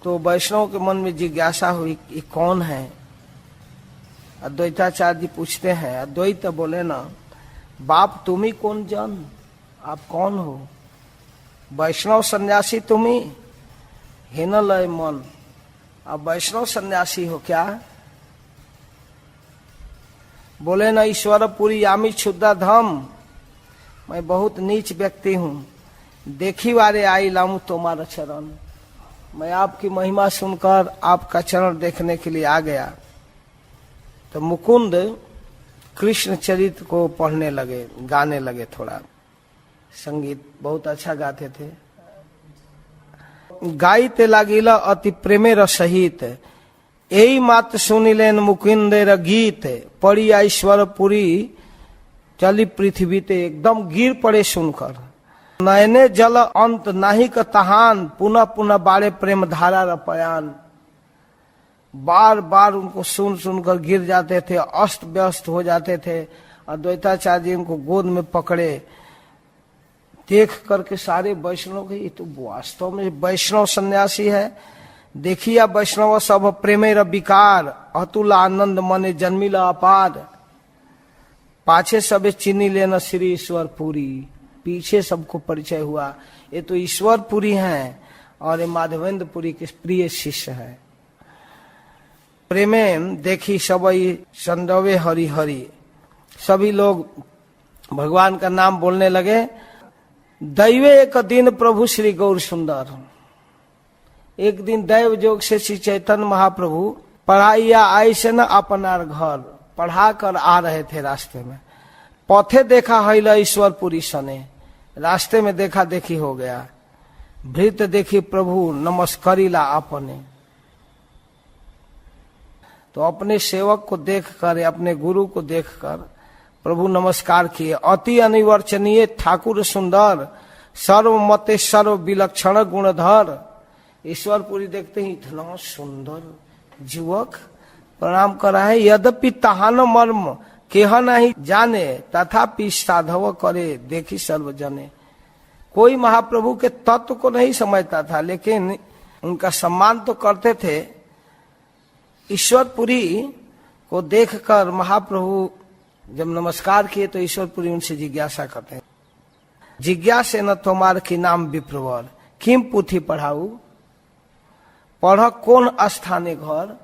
तो वैष्णव के मन में जिज्ञासा हुई ये कौन है। अद्वैताचार्य जी पूछते हैं, अद्वैत बोले ना, बाप तुम ही कौन जान, आप कौन हो। वैष्णव सन्यासी तुम ही, हे न लय मन, आप वैष्णव सन्यासी हो क्या। बोले ना, ईश्वरपुरी यामी क्षुद्र धम, मैं बहुत नीच व्यक्ति हूँ, देखी वारे आई लाऊं तुम्हारा चरण, मैं आपकी महिमा सुनकर आपका चरण देखने के लिए आ गया। तो मुकुंद कृष्ण चरित्र को पढ़ने लगे, गाने लगे। थोड़ा संगीत बहुत अच्छा गाते थे। गाइते लागिला अति प्रेमेर सहित, यही मात्र सुनिलेन मुकुंदेर गीत, पड़ी ईश्वरपुरी चली पृथ्वी ते, एकदम गिर पड़े सुनकर। नयने जल अंत नाही का तहान, पुनः पुनः बारे प्रेम धारा रपयान। बार बार उनको सुन सुनकर गिर जाते थे, अस्त व्यस्त हो जाते थे। अद्वैताचार्य जी उनको गोद में पकड़े। देख करके सारे वैष्णव के, ये तो वास्तव में वैष्णव सन्यासी है। देखिया वैष्णव सब प्रेमेर विकार, अतुल आनंद मने जन्मिला अपार। पाछे सबे चिन्ही लेना श्री ईश्वरपुरी, पीछे सबको परिचय हुआ ये तो ईश्वरपुरी हैं और ये माधवेंद्रपुरी के प्रिय शिष्य है। प्रेमेन देखी सबई संदवे हरि हरि, सभी लोग भगवान का नाम बोलने लगे। दैवे एक दिन प्रभु श्री गौर सुंदर, एक दिन दैव जोग से श्री चैतन्य महाप्रभु पढ़ाइया आई से न अपनार घर, पढ़ा कर आ रहे थे। रास्ते में पथे देखा हैला ईश्वरपुरी सने, रास्ते में देखा देखी हो गया। भृत देखी प्रभु नमस्करिला अपने, तो अपने सेवक को देखकर, अपने गुरु को देखकर प्रभु नमस्कार किए। अति अनिवर्चनीय ठाकुर सुंदर, सर्वमते सर्व विलक्षण गुणधर। ईश्वरपुरी देखते ही इतना सुंदर युवक प्रणाम करा है। यद्यपि तहान मर्म केह नहीं जाने, तथापि साधव करे देखी सर्व जने। कोई महाप्रभु के तत्व को नहीं समझता था, लेकिन उनका सम्मान तो करते थे। ईश्वरपुरी को देखकर महाप्रभु जब नमस्कार किए तो ईश्वरपुरी उनसे जिज्ञासा करते हैं। जिज्ञासे न तुम्हार की नाम विप्रवर, किम पुथी पढ़ाऊ, पढ़ कौन स्थाने घर।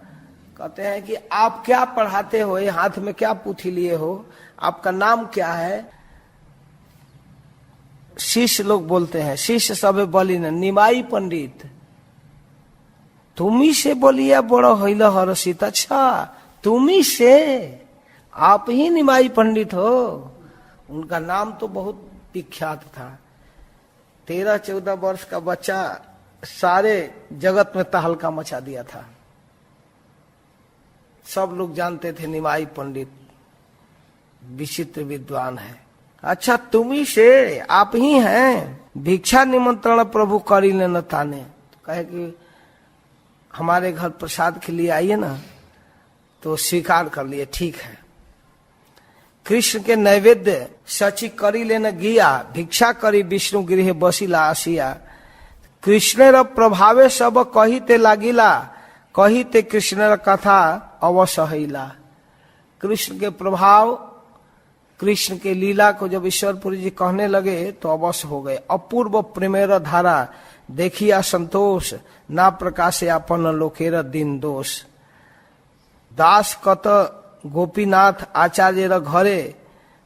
कहते हैं कि आप क्या पढ़ाते हो, हाथ में क्या पुथी लिए हो, आपका नाम क्या है। शिष्य लोग बोलते हैं, शिष्य सब बलि न निमाई पंडित, तुम्ही से बोलिया बड़ा होइल हर्षित। अच्छा तुम्ही से, आप ही निमाई पंडित हो। उनका नाम तो बहुत विख्यात था। 13-14 वर्ष का बच्चा सारे जगत में तहलका मचा दिया था। सब लोग जानते थे निमाई पंडित विचित्र विद्वान है। अच्छा तुम्ही से, आप ही हैं। भिक्षा निमंत्रण प्रभु करी लेना ताने, तो कहे कि हमारे घर प्रसाद के लिए आइए ना, तो स्वीकार कर लिए, ठीक है। कृष्ण के नैवेद्य सची करी लेना गिया, भिक्षा करी विष्णु गृह बसिला आसिया। कृष्णेर प्रभावे सब कहिते लागिला, कहिते कृष्णेर कथा अवश्य हईला। कृष्ण के प्रभाव, कृष्ण के लीला को जब ईश्वरपुरी जी कहने लगे तो अवश्य हो गए। अपूर्व प्रेमेर धारा देखिया संतोष, ना प्रकाशे अपन लोकेर दिन दोष। दास कत गोपीनाथ आचार्य घरे,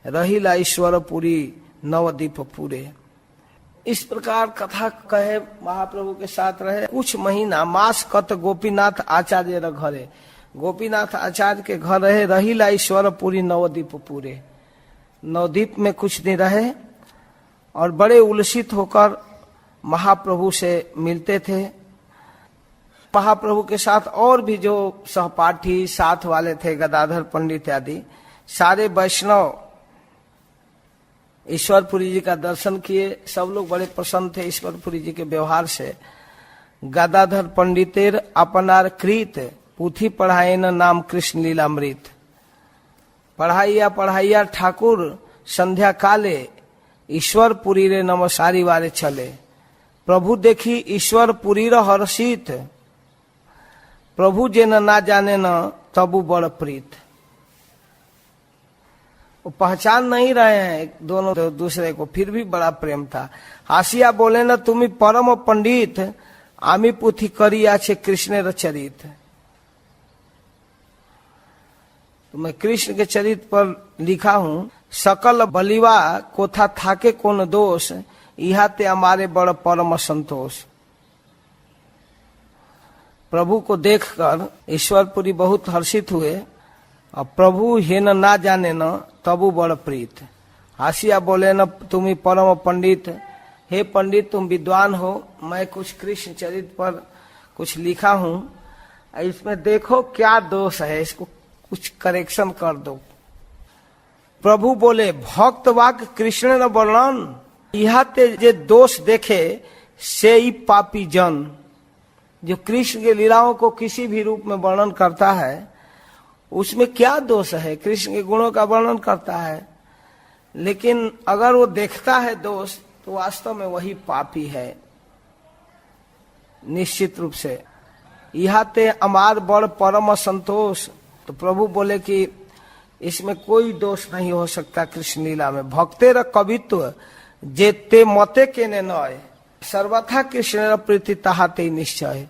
रहिला ईश्वरपुरी नवदीप पूरे। इस प्रकार कथा कहे महाप्रभु के साथ रहे कुछ महीना। मास कत गोपीनाथ आचार्य घरे, गोपीनाथ आचार्य के घर रहे। रहिला ईश्वरपुरी नवदीप पूरे, नवदीप में कुछ दिन रहे और बड़े उल्लसित होकर महाप्रभु से मिलते थे। महाप्रभु के साथ और भी जो सहपाठी साथ वाले थे, गदाधर पंडित आदि सारे वैष्णव ईश्वरपुरी जी का दर्शन किए। सब लोग बड़े प्रसन्न थे ईश्वरपुरी जी के व्यवहार से। गदाधर पंडितेर अपनार कृत, पुथी पढ़ाए न नाम कृष्ण लीलामृत। पढ़ाइया ठाकुर संध्या काले, ईश्वरपुरी रे नमसारी वारे चले। प्रभु देखी ईश्वरपुरी र हर्षित, प्रभु जे ना जाने न तबु बड़ प्रीत। वो पहचान नहीं रहे हैं दोनों दूसरे को, फिर भी बड़ा प्रेम था। हासिया बोले न तुम्ही परम पंडित, आमी पुथी करिया छे कृष्णेर चरित। तो मैं कृष्ण के चरित्र पर लिखा हूँ। सकल बलिवा कोथा थाके कोन दोष, इहाते हमारे बड़ परम संतोष। प्रभु को देखकर ईश्वरपुरी बहुत हर्षित हुए और प्रभु हेन ना जाने न तबु बड़ प्रीत। हासिया बोले न तुम्ही परम पंडित, हे पंडित तुम विद्वान हो। मैं कुछ कृष्ण चरित्र पर कुछ लिखा हूँ, इसमें देखो क्या दोष है, इसको कुछ करेक्शन कर दो। प्रभु बोले भक्त वाक कृष्ण न वर्णन, इहाते जे दोष देखे से ही पापी जन। जो कृष्ण के लीलाओं को किसी भी रूप में वर्णन करता है उसमें क्या दोष है, कृष्ण के गुणों का वर्णन करता है, लेकिन अगर वो देखता है दोष तो वास्तव में वही पापी है निश्चित रूप से। इहाते अमार बड़ परम संतोष। तो प्रभु बोले कि इसमें कोई दोष नहीं हो सकता कृष्ण लीला में। भक्तेर कवित्व जे ते मते के ने नय, सर्वथा कृष्ण प्रीति ताहाते निश्चय।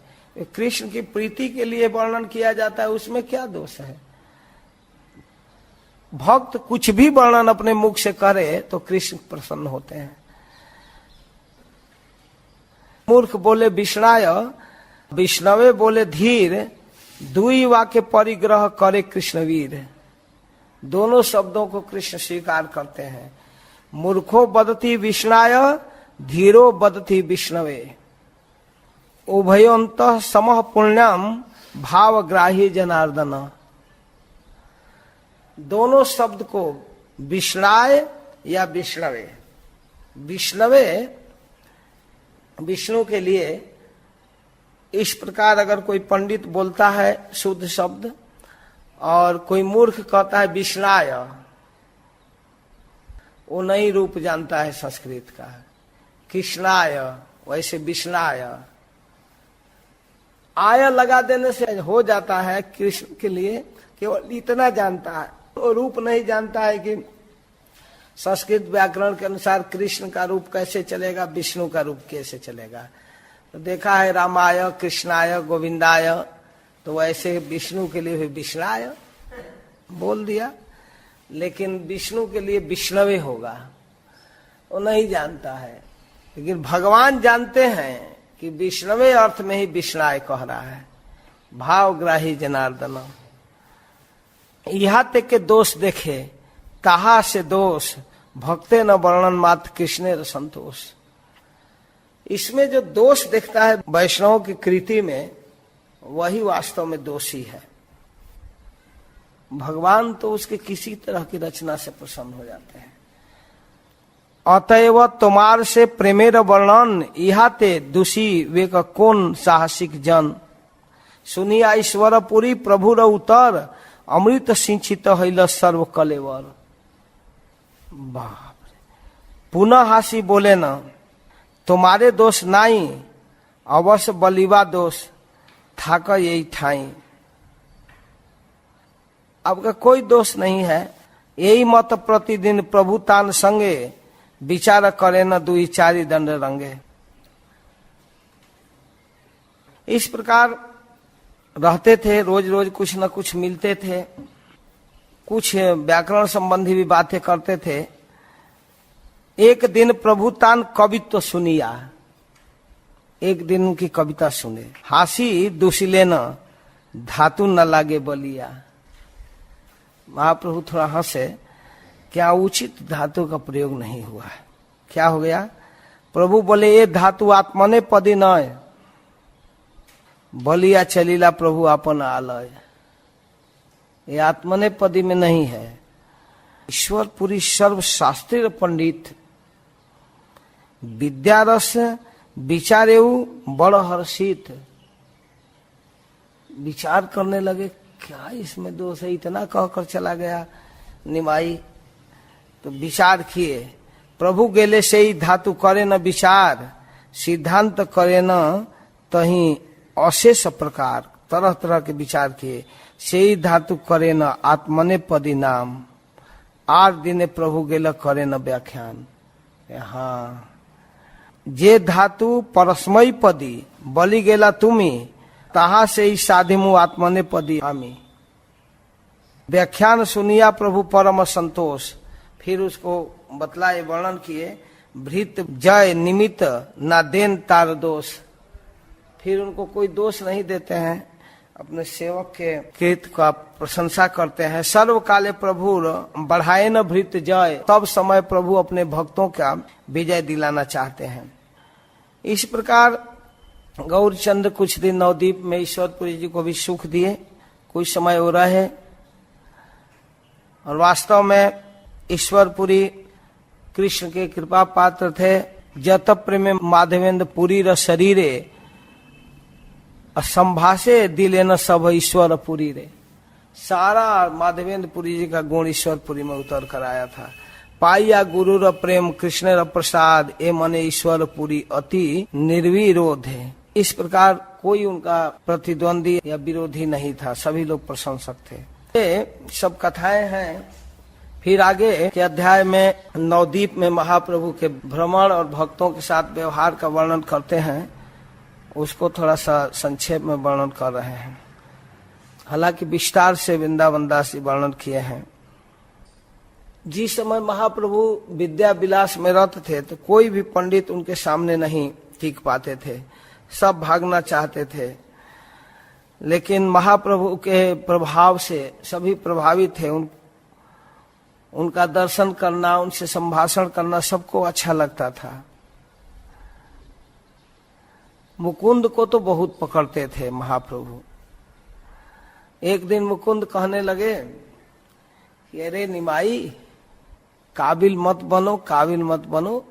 कृष्ण की प्रीति के लिए वर्णन किया जाता है, उसमें क्या दोष है। भक्त कुछ भी वर्णन अपने मुख से करे तो कृष्ण प्रसन्न होते हैं। मूर्ख बोले विष्णाय, विष्णवे बोले धीर, दुई वाक्य परिग्रह करे कृष्णवीर। दोनों शब्दों को कृष्ण स्वीकार करते हैं। मूर्खो बदती विष्णाय, धीरो बदती विष्णवे। उभयोंत समः पुण्यम भावग्राही जनार्दन। दोनों शब्द को विष्णाय या विष्णवे, विष्णवे विष्णु के लिए इस प्रकार अगर कोई पंडित बोलता है शुद्ध शब्द और कोई मूर्ख कहता है विष्णाय, वो नई रूप जानता है संस्कृत का। कृष्णाय वैसे विष्णाय, आय लगा देने से हो जाता है। कृष्ण के लिए केवल इतना जानता है, वो रूप नहीं जानता है कि संस्कृत व्याकरण के अनुसार कृष्ण का रूप कैसे चलेगा, विष्णु का रूप कैसे चलेगा। तो देखा है रामाय कृष्णाय गोविंदाय, तो वैसे विष्णु के लिए विष्णाय बोल दिया, लेकिन विष्णु के लिए विष्णवे होगा, वो नहीं जानता है। लेकिन भगवान जानते हैं कि विष्णवे अर्थ में ही विष्णाय कह रहा है। भावग्राही जनार्दन। यहाँ तक के दोष देखे, कहा से दोष भक्ते न वर्णन मात्र कृष्णेर संतोष। इसमें जो दोष दिखता है वैष्णव की कृति में, वही वास्तव में दोषी है। भगवान तो उसके किसी तरह की रचना से प्रसन्न हो जाते हैं। अतएव तुम्हार से प्रेमेर वर्णन इहाते दूषी वे का कौन साहसिक जन। सुनिया ईश्वर पुरी प्रभुर उतर अमृत सिंचित हैल सर्व कलेवर। बाप रे। पुनः हासी बोले न तुम्हारे दोष नाई, अवश्य बलिवा दोष थाका यही ठाई। आपका कोई दोष नहीं है, यही मत प्रतिदिन प्रभु तान संगे विचार करे न दुई चारी दंड रंगे। इस प्रकार रहते थे, रोज रोज कुछ न कुछ मिलते थे, कुछ व्याकरण संबंधी भी बातें करते थे। एक दिन प्रभु तान कवित्व सुनिया, एक दिन उनकी कविता सुने। हासी दूषिले न धातु न लागे बलिया। महाप्रभु थोड़ा हंसे, क्या उचित धातु का प्रयोग नहीं हुआ है? क्या हो गया? प्रभु बोले ये धातु आत्मने पदी न बलिया चलीला प्रभु अपन आलय। ये आत्मने पदी में नहीं है। ईश्वर पुरी सर्वशास्त्रीय पंडित विद्यारस विचारेऊ बड़ हर्षित। विचार करने लगे, क्या इसमें दोष है? इतना कहकर चला गया निमाई। तो विचार किए, प्रभु गेले से ही धातु करे न विचार, सिद्धांत करे न तही अशेष प्रकार। तरह तरह के विचार किए, से ही धातु करे न आत्मने पदी नाम। 8 दिने प्रभु गेल करे न व्याख्यान। हाँ, जे धातु परस्मयी पदी बलि गेला तुमी, तहा से ही साधिमु आत्मने पदी आमी। व्याख्यान सुनिया प्रभु परम संतोष। फिर उसको बतलाए, वर्णन किए, भृत जय निमित्त ना देन तार दोष। फिर उनको कोई दोष नहीं देते हैं, अपने सेवक के कृत का प्रशंसा करते हैं। सर्व काले प्रभु बढ़ाए न भृत जय। तब समय प्रभु अपने भक्तों का विजय दिलाना चाहते हैं। इस प्रकार गौरचंद्र कुछ दिन नवदीप में ईश्वरपुरी जी को भी सुख दिए, कुछ समय वो रहे। और वास्तव में ईश्वरपुरी कृष्ण के कृपा पात्र थे। जत प्रेम माधवेंद्र पुरी र शरीरे संभाषे दिले न सब ईश्वर पुरी रे। सारा माधवेंद्र पुरी जी का गुण ईश्वरपुरी में उतर कर आया था। पाइया गुरु र प्रेम कृष्ण र प्रसाद, ए मने ईश्वर पुरी अति निर्विरोध है। इस प्रकार कोई उनका प्रतिद्वंदी या विरोधी नहीं था, सभी लोग प्रशंसक थे। ये सब कथाएं हैं। फिर आगे के अध्याय में नवदीप में महाप्रभु के भ्रमण और भक्तों के साथ व्यवहार का वर्णन करते हैं, उसको थोड़ा सा संक्षेप में वर्णन कर रहे हैं। हालांकि विस्तार से वृंदावन दास जी वर्णन किए हैं। जिस समय महाप्रभु विद्या विलास में रत थे तो कोई भी पंडित उनके सामने नहीं टिक पाते थे, सब भागना चाहते थे। लेकिन महाप्रभु के प्रभाव से सभी प्रभावित थे। उनका दर्शन करना, उनसे संभाषण करना सबको अच्छा लगता था। मुकुंद को तो बहुत पकड़ते थे महाप्रभु। एक दिन मुकुंद कहने लगे कि अरे निमाई, काबिल मत बनो, काबिल मत बनो।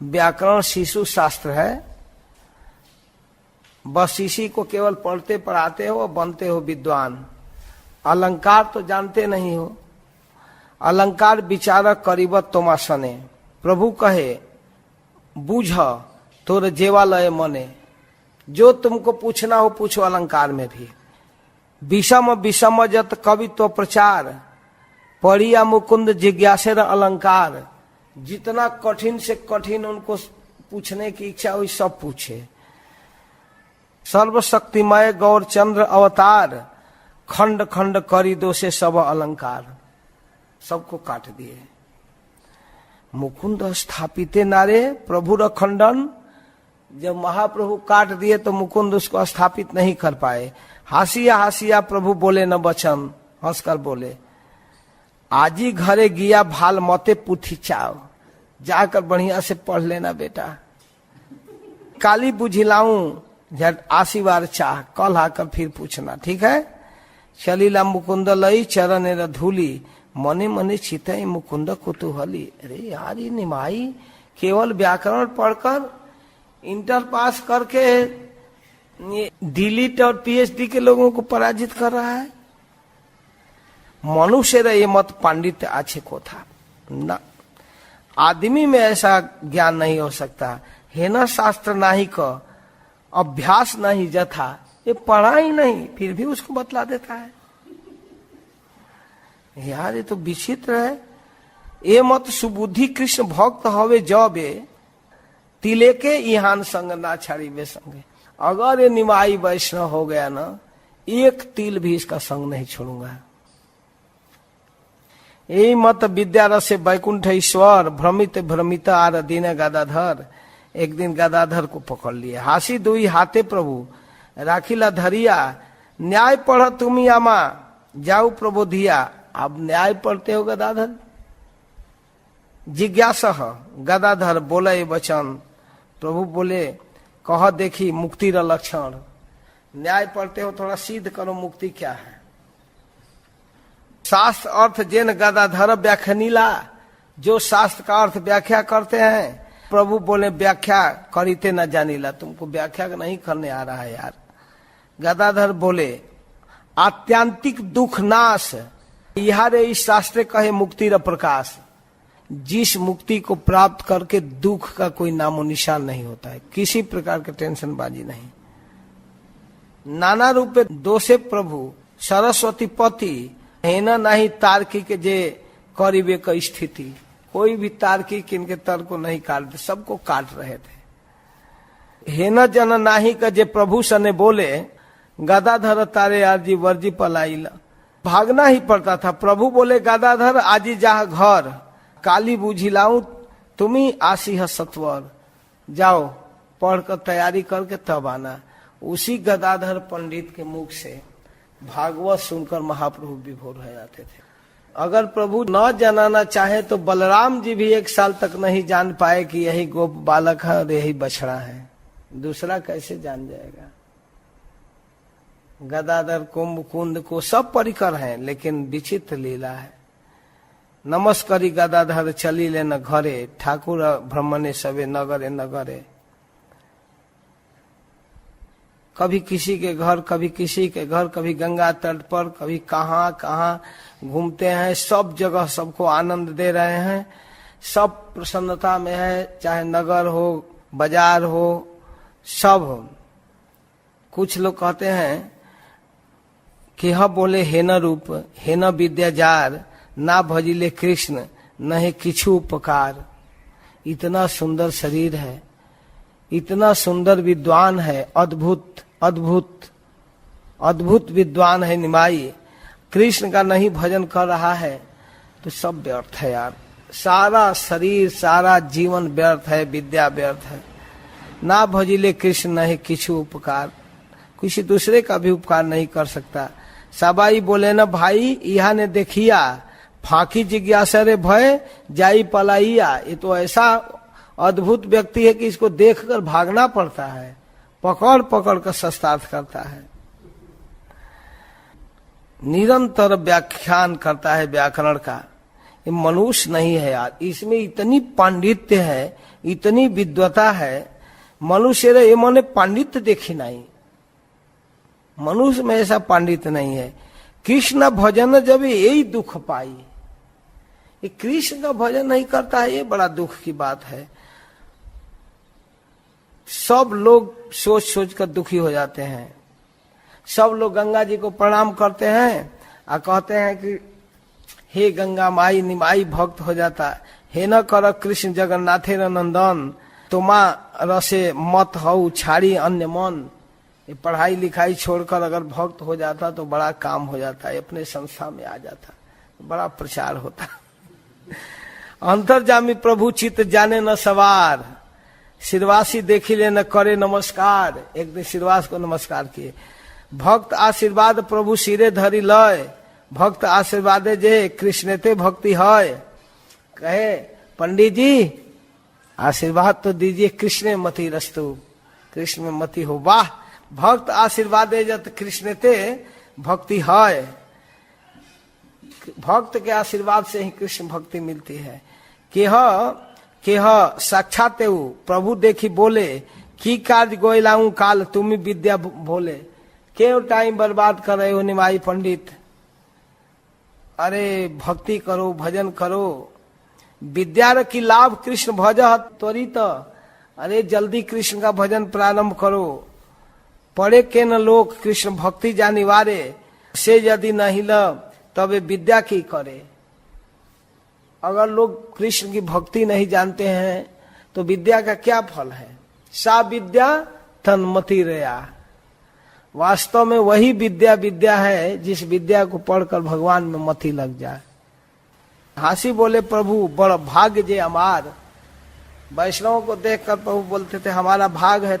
व्याकरण शिशु शास्त्र है, बस इसी को केवल पढ़ते पढ़ाते हो और बनते हो विद्वान। अलंकार तो जानते नहीं हो। अलंकार विचारक करीबत तोमासने। प्रभु कहे बूझ तोर जेवालय मने। जो तुमको पूछना हो पूछो अलंकार में भी। विषम विषम जत कवित्व प्रचार, पढ़िया मुकुंद जिज्ञासेर अलंकार। जितना कठिन से कठिन उनको पूछने की इच्छा हुई सब पूछे। सर्वशक्तिमय गौरचंद्र अवतार, खंड खंड करी दो से सब अलंकार। सबको काट दिए। मुकुंद स्थापिते नारे प्रभु र खंडन, जब महाप्रभु काट दिए तो मुकुंद उसको स्थापित नहीं कर पाए। हासिया हासिया प्रभु बोले न बचन, हंसकर बोले आजी घरे गिया भाल मते पुथी चाव, जाकर बढ़िया से पढ़ लेना बेटा। काली बुझिलाऊं झट आशीवार चाह, कल आकर फिर पूछना, ठीक है। चलीला मुकुंद लई चरण धूली, मने मने चितई मुकुंद कुतूहली। अरे यार ये निमाई केवल व्याकरण पढ़कर इंटर पास करके डीलिट और पीएचडी के लोगों को पराजित कर रहा है। मनुष्य रे ये मत पांडित्य अच्छे को था ना, आदमी में ऐसा ज्ञान नहीं हो सकता। है ना शास्त्र नाही का अभ्यास नहीं जथा, ये पढ़ा ही नहीं फिर भी उसको बतला देता है। यार ये तो विचित्र है। ये मत सुबुद्धि कृष्ण भक्त हवे जबे, तिले के इहान संग ना छाड़ी वे संगे। अगर ये निमाई वैष्णव हो गया ना, एक तिल भी इसका संग नहीं छोड़ूंगा। यही मत विद्या रसे वैकुंठ ईश्वर, भ्रमित भ्रमित आर दीन गदाधर। एक दिन गदाधर को पकड़ लिए, हासी दुई हाथे प्रभु राखिला धरिया, न्याय पढ़ तुम आमा जाऊ प्रबोधिया। अब न्याय पढ़ते हो गदाधर? जिज्ञासा गदाधर बोले वचन, प्रभु बोले कह देखी मुक्ति र लक्षण। न्याय पढ़ते हो, थोड़ा सिद्ध करो मुक्ति क्या है। शास्त्र अर्थ जेन गदाधर व्याख्यानीला, जो शास्त्र का अर्थ व्याख्या करते हैं। प्रभु बोले व्याख्या करीते न जानीला, तुमको व्याख्या नहीं करने आ रहा है यार। गदाधर बोले आत्यांतिक दुख नाश, यह रे इस शास्त्र कहे मुक्ति र प्रकाश। जिस मुक्ति को प्राप्त करके दुख का कोई नामो निशान नहीं होता है, किसी प्रकार के टेंशन बाजी नहीं। नाना रूपे दोषे प्रभु सरस्वती पति, हेना नहीं तार्किक जे करीबे का स्थिति। कोई भी तार्किक इनके तर्क को नहीं काटते, सबको काट रहे थे। हेना जन नाही का जे प्रभु सने बोले, गदाधर तारे आजी वर्जी पलाइला। भागना ही पड़ता था। प्रभु बोले गदाधर आजी जा घर, काली बुझिलाऊं तुम्ही आसी है सत्वर। जाओ पढ़कर तैयारी करके तब आना। उसी गदाधर पंडित के मुख से भागवत सुनकर महाप्रभु विभोर हो जाते थे। अगर प्रभु न जानाना चाहे तो बलराम जी भी 1 साल तक नहीं जान पाए कि यही गोप बालक है और यही बछड़ा है। दूसरा कैसे जान जाएगा। गदाधर कुंभ कुंद को सब परिकर हैं, लेकिन विचित्र लीला है। नमस्करी गदाधर चली ले न घरे, ठाकुर भ्रमणे सबे नगरे नगरे। कभी किसी के घर, कभी किसी के घर, कभी गंगा तट पर, कभी कहाँ कहाँ घूमते हैं। सब जगह सबको आनंद दे रहे हैं, सब प्रसन्नता में है, चाहे नगर हो बाजार हो सब। कुछ लोग कहते हैं कि हाँ बोले हे न रूप हे न विद्याजार, ना भजिले कृष्ण नहीं किछु उपकार। इतना सुंदर शरीर है, इतना सुंदर विद्वान है, अद्भुत अद्भुत अद्भुत विद्वान है निमाई, कृष्ण का नहीं भजन कर रहा है तो सब व्यर्थ है यार। सारा शरीर सारा जीवन व्यर्थ है, विद्या व्यर्थ है। ना भजिले कृष्ण नहीं किछु उपकार, किसी दूसरे का भी उपकार नहीं कर सकता। सबाई बोले न भाई यहाँ ने देखिया, फाकी जिज्ञासा रे भय जाई पलाइया। ये तो ऐसा अद्भुत व्यक्ति है कि इसको देखकर भागना पड़ता है, पकड़ पकड़ कर शस्त्रार्थ करता है। निरंतर व्याख्यान करता है व्याकरण का। ये मनुष्य नहीं है यार, इसमें इतनी पांडित्य है, इतनी विद्वता है। मनुष्य रे ये मने पांडित्य देखी नहीं, मनुष्य में ऐसा पांडित्य नहीं है। कृष्ण भजन जब यही दुख पाई, ये कृष्ण का भजन नहीं करता है, ये बड़ा दुख की बात है। सब लोग सोच सोच कर दुखी हो जाते हैं। सब लोग गंगा जी को प्रणाम करते हैं और कहते हैं कि हे गंगा माई निमाई भक्त हो जाता। हे न कर कृष्ण जगन्नाथे नंदन, तुमा रसे मत हो छाड़ी अन्य मन। ये पढ़ाई लिखाई छोड़कर अगर भक्त हो जाता तो बड़ा काम हो जाता है, अपने संस्था में आ जाता, बड़ा प्रचार होता। अंतर्जामी प्रभु चित्त जाने न सवार, सिरवासी देखी ले न करे नमस्कार। एक दिन सिरवास को नमस्कार किए। भक्त आशीर्वाद प्रभु सिरे धरी लय, भक्त आशीर्वादे जे कृष्णते भक्ति है। कहे पंडित जी आशीर्वाद तो दीजिए, कृष्ण मति रस्तु, कृष्ण में मति हो। वाह, भक्त आशीर्वादे जत कृष्णते भक्ति है। भक्त के आशीर्वाद से ही कृष्ण भक्ति मिलती है। केह साक्षात प्रभु देखी बोले, की कार्य गोयलाऊं काल तुम विद्या भोले। क्यों टाइम बर्बाद कर रहे हो निमाई पंडित, अरे भक्ति करो, भजन करो। विद्या की लाभ कृष्ण भज त्वरित, अरे जल्दी कृष्ण का भजन प्रारंभ करो। पढ़े के न लोग कृष्ण भक्ति जानिवारे, से यदि नहीं ल तबे विद्या की करे। अगर लोग कृष्ण की भक्ति नहीं जानते हैं तो विद्या का क्या फल है। सा विद्या तन्मति रया, वास्तव में वही विद्या है जिस विद्या को पढ़कर भगवान में मति लग जाए। हासी बोले प्रभु बड़ भाग्य जे हमार। वैष्णवों को देखकर प्रभु बोलते थे हमारा भाग है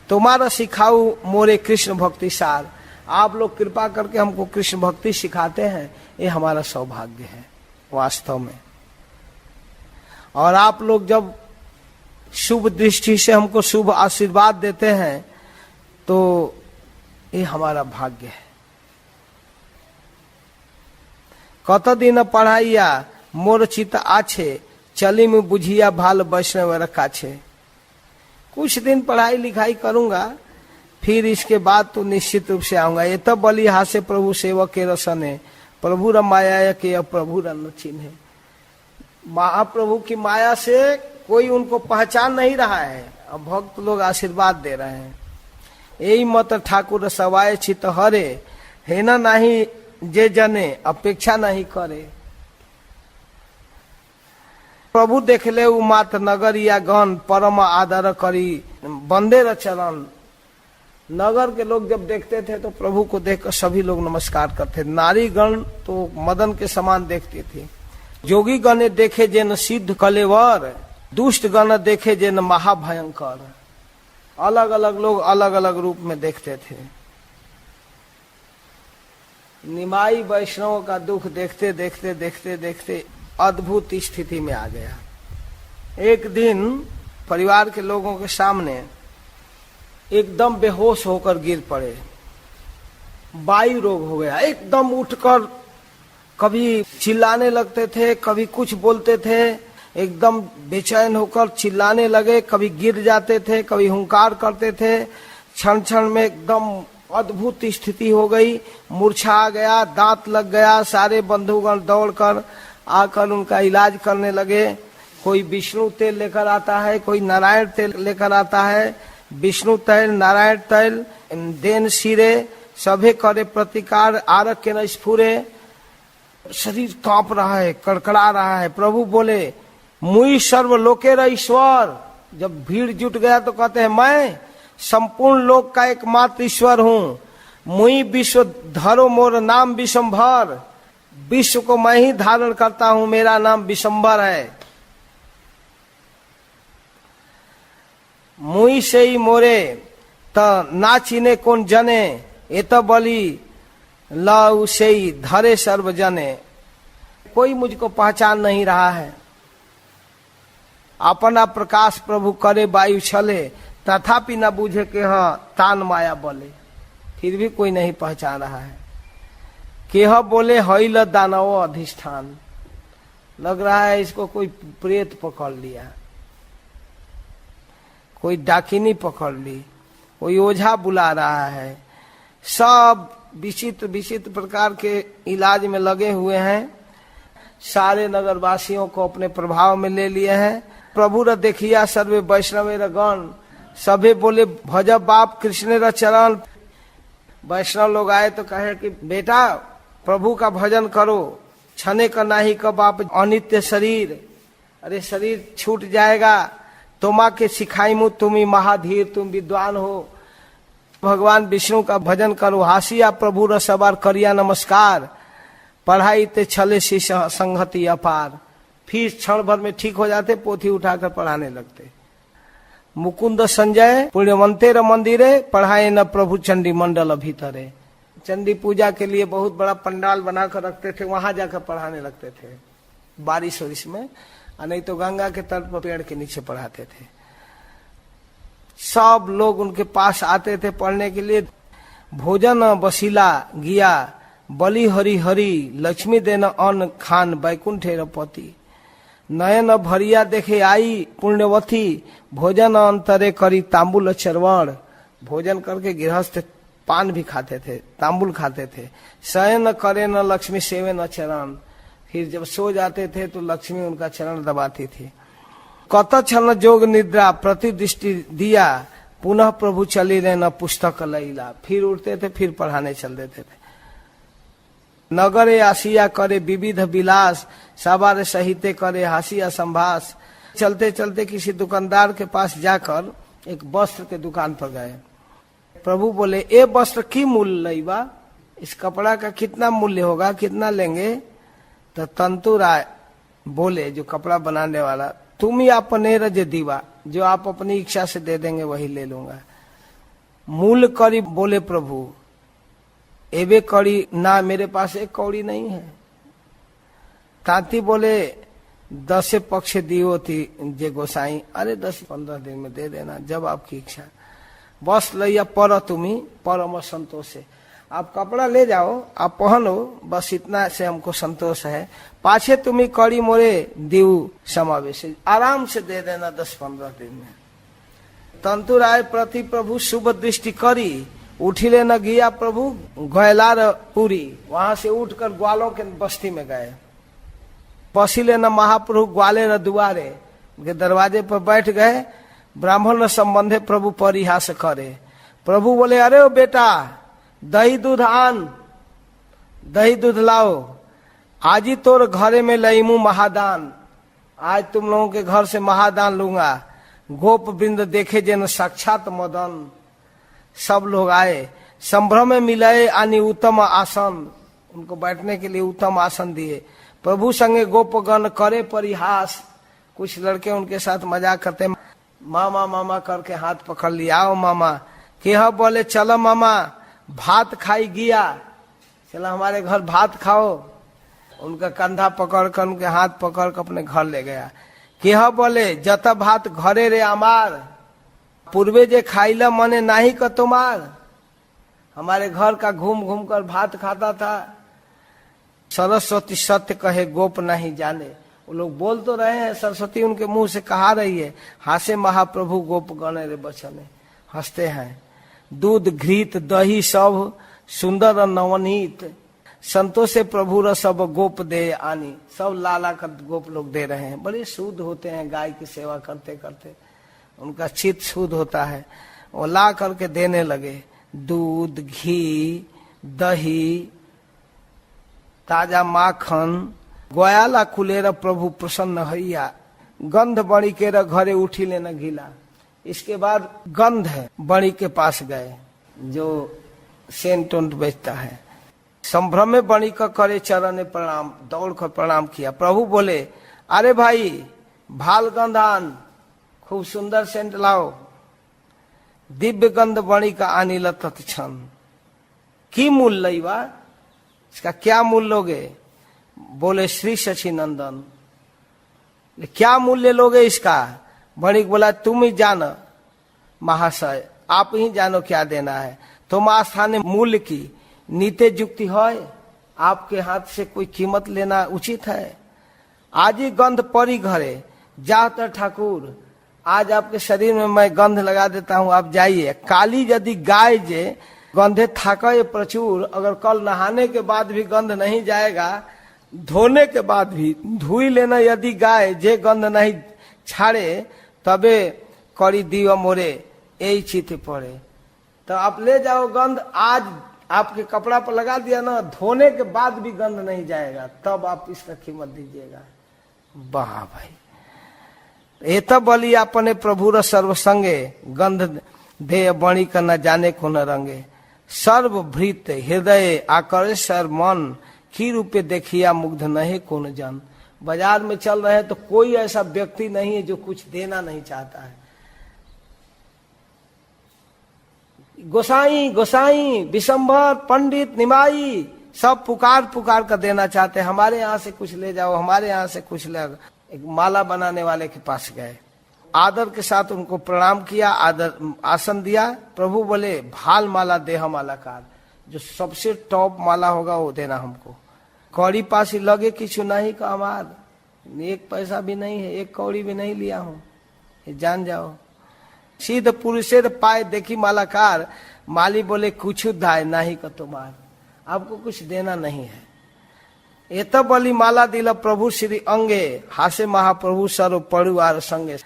तुम्हारा सिखाऊ मोरे कृष्ण भक्ति सार। आप लोग कृपा करके हमको कृष्ण भक्ति सिखाते हैं, ये हमारा सौभाग्य है वास्तव में। और आप लोग जब शुभ दृष्टि से हमको शुभ आशीर्वाद देते हैं तो ये हमारा भाग्य है। कत दिन पढ़ाइया मोर चित आछे, चली में बुझिया भाल वैष्णव रखाछे। कुछ दिन पढ़ाई लिखाई करूंगा, फिर इसके बाद तो निश्चित रूप से आऊंगा। ये तब बलि हासे प्रभु सेवक के रसने, प्रभु र माया के प्रभु रन चिन्हे। महाप्रभु की माया से कोई उनको पहचान नहीं रहा है, अब भक्त लोग आशीर्वाद दे रहे हैं। यही मत ठाकुर सवाय चित हरे, है ना नहीं जे जने अपेक्षा नहीं करे। प्रभु देखले मात नगर या गण, परम आदर करी बंदे र चरण। नगर के लोग जब देखते थे तो प्रभु को देखकर सभी लोग नमस्कार करते। नारी गण तो मदन के समान देखती थी। जोगी गण देखे जेन सिद्ध कलेवर, दुष्ट गण देखे जेन महाभयंकर। अलग अलग लोग अलग अलग रूप में देखते थे। निमाई वैष्णव का दुख देखते देखते देखते देखते अद्भुत स्थिति में आ गया। एक दिन परिवार के लोगों के सामने एकदम बेहोश होकर गिर पड़े। वायु रोग हो गया। एकदम उठकर कभी चिल्लाने लगते थे, कभी कुछ बोलते थे, एकदम बेचैन होकर चिल्लाने लगे, कभी गिर जाते थे, कभी हुंकार करते थे। क्षण क्षण में एकदम अद्भुत स्थिति हो गई। मूर्छा आ गया, दांत लग गया। सारे बंधुगण दौड़कर आकर उनका इलाज करने लगे। कोई विष्णु तेल लेकर आता है, कोई नारायण तेल लेकर आता है। विष्णु तैल, नारायण तैल, देन सिरे सभे करे प्रतिकार, आरक के न स्फुरे। शरीर कांप रहा है, कड़कड़ा रहा है। प्रभु बोले मुई सर्व लोकेर ईश्वर। जब भीड़ जुट गया तो कहते हैं मैं संपूर्ण लोक का एकमात्र ईश्वर हूँ। मुई विश्व धरो मोर नाम विशंभर। विश्व को मैं ही धारण करता हूँ, मेरा नाम विशंभर है। मुई से ही मोरे त ना चिने कौन जने, ए तो बलि लऊ से ही धरे सर्व जने। कोई मुझको पहचान नहीं रहा है। अपना प्रकाश प्रभु करे वायु छले, तथापि न बूझे के हाँ तान माया बोले। फिर भी कोई नहीं पहचान रहा है। केह बोले हईल दानव अधिष्ठान। लग रहा है इसको कोई प्रेत पकड़ लिया, कोई डाकिनी पकड़ ली, कोई ओझा बुला रहा है। सब विचित्र विचित्र प्रकार के इलाज में लगे हुए हैं। सारे नगरवासियों को अपने प्रभाव में ले लिए हैं। प्रभु र देखिया सर्वे वैष्णवे र गण। सभे बोले भज बाप कृष्ण र चरण। वैष्णव लोग आए तो कहे कि बेटा प्रभु का भजन करो, छने का नाही का बाप अनित्य शरीर। अरे शरीर छूट जाएगा। तुमा के सिखाई मु तुम्ही महाधीर, तुम विद्वान हो। भगवान विष्णु का भजन करो। हासिया प्रभु र सवार करिया नमस्कार। पढ़ाई ते छले सी संगति अपार। फिर क्षण भर में ठीक हो जाते, पोथी उठाकर पढ़ाने लगते। मुकुंद संजय पुण्यवंतेर मंदिरे पढ़ाए न प्रभु चंडी मंडल भीतरे। चंडी पूजा के लिए बहुत बड़ा पंडाल बनाकर रखते थे, वहां जाकर पढ़ाने लगते थे बारिश वारिश में, और नहीं तो गंगा के तट पर पेड़ के नीचे पढ़ाते थे। सब लोग उनके पास आते थे पढ़ने के लिए। भोजन बसीला गिया बलि हरि हरि, लक्ष्मी देन अन्न खान बैकुंठेर पति। नयन भरिया देखे आई पुण्यवती, भोजन अंतरे करी तांबुल चरवण। भोजन करके गृहस्थ पान भी खाते थे, तांबुल खाते थे। शयन करे न लक्ष्मी सेवे न चरण, फिर जब सो जाते थे तो लक्ष्मी उनका चरण दबाती थी। कत छन जोग निद्रा प्रतिदृष्टि दिया, पुनः प्रभु चली रहे न पुस्तक लैला। फिर उठते थे, फिर पढ़ाने चल देते थे। नगरे आसिया करे विविध विलास, सवार सहिते करे हासिया संभास। चलते चलते किसी दुकानदार के पास जाकर एक वस्त्र के दुकान पर गए। प्रभु बोले, ए वस्त्र की मूल्य लईबा, इस कपड़ा का कितना मूल्य होगा, कितना लेंगे? तो तंतु राय बोले, जो कपड़ा बनाने वाला, तुम ही अपने रज दीवा, जो आप अपनी इच्छा से दे देंगे वही ले लूंगा। मूल करी बोले प्रभु, एवे कड़ी ना, मेरे पास एक कौड़ी नहीं है। तांती बोले, 10 पक्ष दियो थी जे गोसाई, अरे 10-15 दिन में दे देना, जब आपकी इच्छा। बस लैया पर तुम्ही परम संतोष है, आप कपड़ा ले जाओ, आप पहनो, बस इतना से हमको संतोष है। पाछे तुम्ही कड़ी मोरे दीव समावेश, आराम से दे देना 10-15 दिन में। तंतु राय प्रति प्रभु शुभ दृष्टि करी, उठिले न गया प्रभु गयलार पूरी। वहां से उठकर ग्वालों के बस्ती में गए। पसीले न महाप्रभु ग्वाले न दुआरे, उनके दरवाजे पर बैठ गए। ब्राह्मण संबंधे प्रभु परिहास करे। प्रभु बोले, अरे ओ बेटा, दही दूध आन, दही दूध लाओ, आज ही तोर घरे में लईमू महादान। आज तुम लोगों के घर से महादान लूंगा। गोप वृंद देखे जन साक्षात मदन। सब लोग आए, संभ्रम में मिलाए आनी उत्तम आसन, उनको बैठने के लिए उत्तम आसन दिए। प्रभु संगे गोपगण करे परिहास। कुछ लड़के उनके साथ मजाक करते, मामा मामा करके हाथ पकड़ लिया, आओ मामा। केह बोले, चलो मामा भात खाई गया, चलो हमारे घर भात खाओ। उनका कंधा पकड़ कर, उनके हाथ पकड़ कर अपने घर ले गया। केह बोले, जत भात घरे रे अमार, पूर्वे जे खाइला मने नाही का तुम्हार। हमारे घर का घूम घूम कर भात खाता था। सरस्वती सत्य कहे गोप नहीं जाने। वो लोग बोल तो रहे हैं, सरस्वती उनके मुंह से कहा रही है। हासे महाप्रभु गोप गणे रे बचने, हंसते हैं। दूध घृत दही सब सुंदर नवनीत, संतोषे प्रभु र सब गोप दे आनी। सब लाला का गोप लोग दे रहे हैं। बड़े शुद्ध होते हैं, गाय की सेवा करते करते उनका चित्त शुद्ध होता है। वो ला करके देने लगे। दूध घी दही ताजा माखन गोयाला कुलेर प्रभु प्रसन्न हैया। गंध बड़ी के घरे उठी लेना गीला। इसके बाद गंध बड़ी के पास गए, जो सेंट उंट बेचता है। संभ्रम में बड़ी का करे चरण प्रणाम, दौड़ कर प्रणाम किया। प्रभु बोले, अरे भाई भाल गंधान, खूब सुंदर सेंट लाओ। दिव्य गंध बणी का आनिल तत्क्षण। की मूल लईवा, इसका क्या मूल लोगे? बोले, श्री शशि नंदन। क्या मूल्य लोगे इसका? बणिक बोला, तुम ही जानो महाशय, आप ही जानो क्या देना है। तुम आस्थाने मूल्य की नीते जुक्ति है, आपके हाथ से कोई कीमत लेना उचित है। आज ही गंध परी घरे जातर ठाकुर, आज आपके शरीर में मैं गंध लगा देता हूँ, आप जाइए। काली यदि गाय जे गंधे थाका प्रचुर, अगर कल नहाने के बाद भी गंध नहीं जाएगा, धोने के बाद भी धुई लेना यदि गाय जे गंध नहीं छाड़े, तबे करी दियो मोरे यही चित पड़े। तो आप ले जाओ गंध, आज आपके कपड़ा पर लगा दिया ना, धोने के बाद भी गंध नहीं जाएगा, तब आप इसका कीमत दीजिएगा। वाह भाई, ये तब बलि अपने प्रभु र सर्व संगे, गंध दे बणी का न जाने को न रंगे। सर्वभृत हृदय आकर सर मन, की रूपे देखिया मुग्ध नहीं कौन जन। बाजार में चल रहे हैं तो कोई ऐसा व्यक्ति नहीं है जो कुछ देना नहीं चाहता है। गोसाई गोसाई विशंभर पंडित निमाई सब पुकार पुकार कर देना चाहते हैं, हमारे यहाँ से कुछ ले जाओ, हमारे यहाँ से कुछ ले। एक माला बनाने वाले के पास गए, आदर के साथ उनको प्रणाम किया, आदर आसन दिया। प्रभु बोले भाल माला देह मालाकार, जो सबसे टॉप माला होगा वो देना हमको। कौड़ी पास ही लगे किछु नहीं का हमार, एक पैसा भी नहीं है, एक कौड़ी भी नहीं लिया हूँ, जान जाओ। सीध पुरुषेर पाए देखी मालाकार, माली बोले कुछ धाय नहीं का तुम्हार, आपको कुछ देना नहीं है। ये तब बली माला दिल प्रभु श्री अंगे, हासे महाप्रभु सर्व पड़ुआर संगे।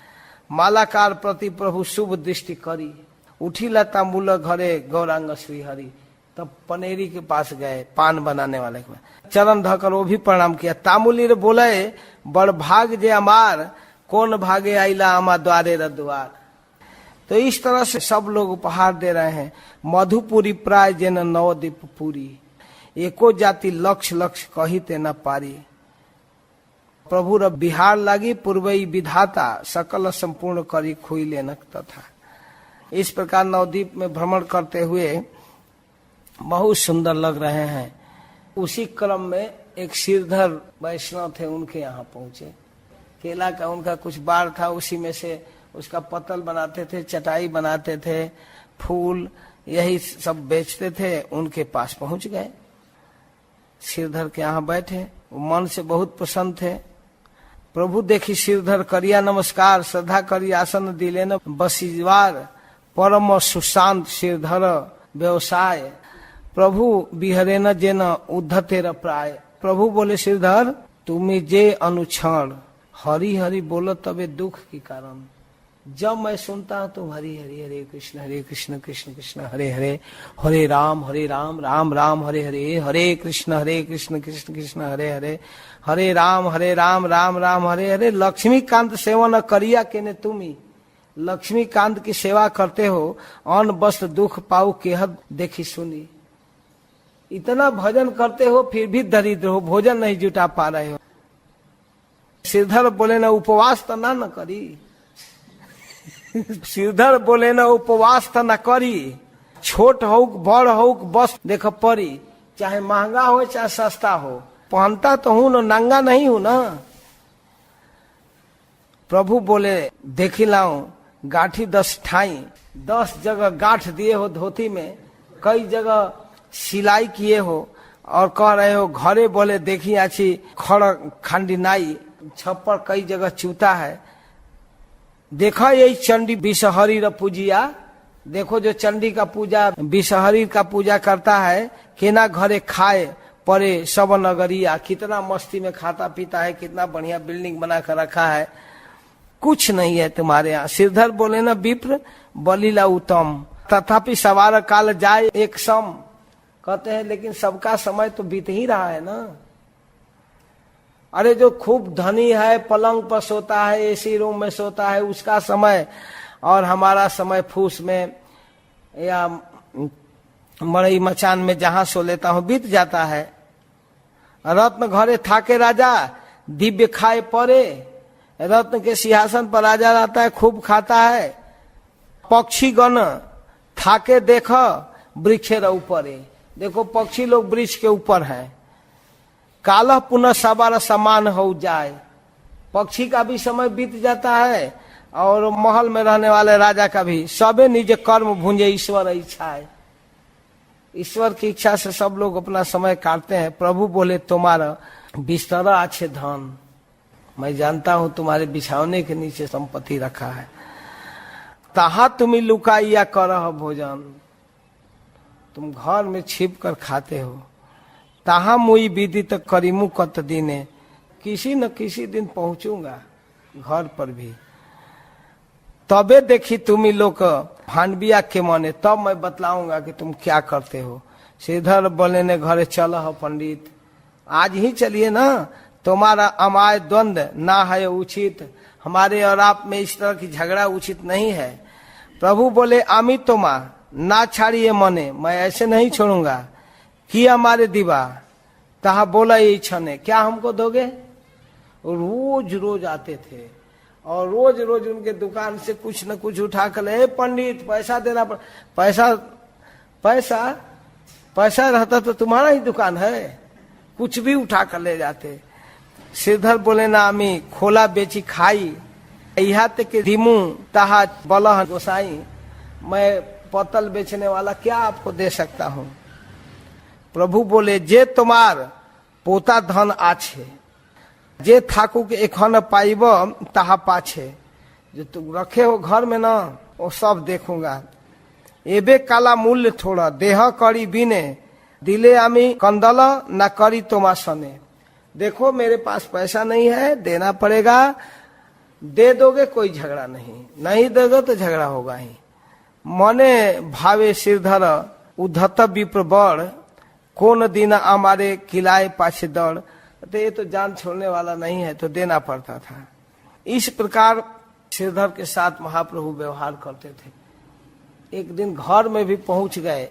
मालाकार प्रति प्रभु शुभ दृष्टि करी, उठी लता मूल घरे गौरांग श्री हरि। तब पनेरी के पास गए, पान बनाने वाले के पास चरण धकर वो भी प्रणाम किया। तामुली बोले बड़ भाग जे अमार, कौन भागे आईला अमा द्वारे रद्वार। तो इस तरह से सब लोग उपहार दे रहे हैं। मधुपुरी प्राय जेन नवदीप पूरी, एको जाति लक्ष्य लक्ष्य कही ते न पारी। प्रभु र बिहार लागी पूर्वई विधाता, सकल संपूर्ण करी खोई लेनक तथा। इस प्रकार नवदीप में भ्रमण करते हुए बहुत सुंदर लग रहे हैं। उसी क्रम में एक सिरधर वैष्णव थे, उनके यहाँ पहुंचे। केला का उनका कुछ बार था, उसी में से उसका पतल बनाते थे, चटाई बनाते थे, फूल यही सब बेचते थे। उनके पास पहुंच गए, सिरधर के यहाँ बैठे, वो मन से बहुत प्रसन्न थे। प्रभु देखी सिरधर करिया नमस्कार, श्रद्धा करी आसन दिले न बसीवार। परम सुशांत सिरधर व्यवसाय, प्रभु बिहरे न जेन उद्धतेर प्राय। प्रभु बोले सिरधर तुम्हें जे अनुक्षण हरि हरि बोलो तबे दुख के कारण। जब मैं सुनता हूँ तो हरि हरि हरे कृष्ण कृष्ण कृष्ण हरे हरे, हरे राम राम राम हरे हरे, हरे कृष्ण कृष्ण कृष्ण हरे हरे, हरे राम राम राम हरे हरे। लक्ष्मीकांत सेवन करिया केने तुम्ही, लक्ष्मीकांत की सेवा करते हो, अन्न वस्त्र दुख पाऊ केहद देखी सुनी। इतना भजन करते हो फिर भी दरिद्र हो, भोजन नहीं जुटा पा रहे हो। सिरधर बोले ना उपवास तो ना करी, सिरधर बोले ना उपवास तो न करी। छोट हो बड़ हो बस देख परी, चाहे महंगा हो चाहे सस्ता हो, पहनता तो हूं ना, नंगा नहीं हूं ना। प्रभु बोले देखी लाऊं गांठी 10 ठाई, 10 जगह गांठ दिए हो धोती में, कई जगह सिलाई किए हो, और कह रहे हो घरे बोले देखी आछी खड़ खांडी नाई, छप्पर कई जगह चूता है। देखो यही चंडी विषहरी र पूजिया, देखो जो चंडी का पूजा विषहरी का पूजा करता है, केना घरे खाए परे सब नगरिया। कितना मस्ती में खाता पीता है, कितना बढ़िया बिल्डिंग बना कर रखा है, कुछ नहीं है तुम्हारे यहाँ। सिरधर बोले ना विप्र बलिला उत्तम, तथापि सवार काल जाए एक सम। कहते हैं लेकिन सबका समय तो बीत ही रहा है ना। अरे जो खूब धनी है, पलंग पर सोता है, एसी रूम में सोता है, उसका समय, और हमारा समय फूस में या मड़ई मचान में जहां सो लेता हूं बीत जाता है। रत्न घरे थाके राजा, दिव्य खाए परे। रत्न के सिंहासन पर राजा रहता है, खूब खाता है। पक्षी गण थाके देख वृक्षे ऊपरे, देखो पक्षी लोग वृक्ष के ऊपर है। कालह पुनः सवार समान हो जाए, पक्षी का भी समय बीत जाता है, और महल में रहने वाले राजा का भी। सबे निज कर्म भूंजे ईश्वर इच्छा है, ईश्वर की इच्छा से सब लोग अपना समय काटते हैं। प्रभु बोले तुम्हारा बिस्तरा अच्छे धन, मैं जानता हूं तुम्हारे बिछावने के नीचे संपत्ति रखा है। तहा तुम्हें लुकाइया करह भोजन, तुम घर में छिप कर खाते हो। तहा मुई विदित करीमु कत दिने, किसी न किसी दिन पहुंचूंगा घर पर भी। तबे देखी तुम्ही लोग भांडबिया के मने, तब मैं बतलाऊंगा कि तुम क्या करते हो। श्रीधर बोले ने घरे चलो हो पंडित, आज ही चलिए ना, तुम्हारा अमाय द्वंद ना है उचित, हमारे और आप में इस तरह की झगड़ा उचित नहीं है। प्रभु बोले आमी तोमा ना छाड़िए मने, मैं ऐसे नहीं छोड़ूंगा। कि हमारे दीवा तहा बोला ये छने, क्या हमको दोगे। रोज रोज आते थे और रोज रोज उनके दुकान से कुछ न कुछ उठा कर ले, पंडित पैसा देना पैसा पैसा रहता तो तुम्हारा ही दुकान है, कुछ भी उठा कर ले जाते। श्रीधर बोले ना आमी खोला बेची खाई, यहाँ तक के धीमू ताहा बलह गोसाई, मैं पतल बेचने वाला क्या आपको दे सकता हूँ। प्रभु बोले जे तुम्हार पोता धन आछे, जे थाकू के एखन पाइब ताहा पाछे, जो तुम रखे हो घर में ना वो सब देखूंगा। एबे काला मूल्य थोड़ा देह करी बिने, दिले आमी कंदल न करी तुम्हार सने। देखो मेरे पास पैसा नहीं है, देना पड़ेगा, दे दोगे कोई झगड़ा नहीं, नहीं दोगे तो झगड़ा होगा ही। मने भावे सिरधर उद्धत विप्र बड़, कौन दिन हमारे किलाए पाछे दौड़। तो ये तो जान छोड़ने वाला नहीं है, तो देना पड़ता था। इस प्रकार श्रीधर के साथ महाप्रभु व्यवहार करते थे। एक दिन घर में भी पहुंच गए,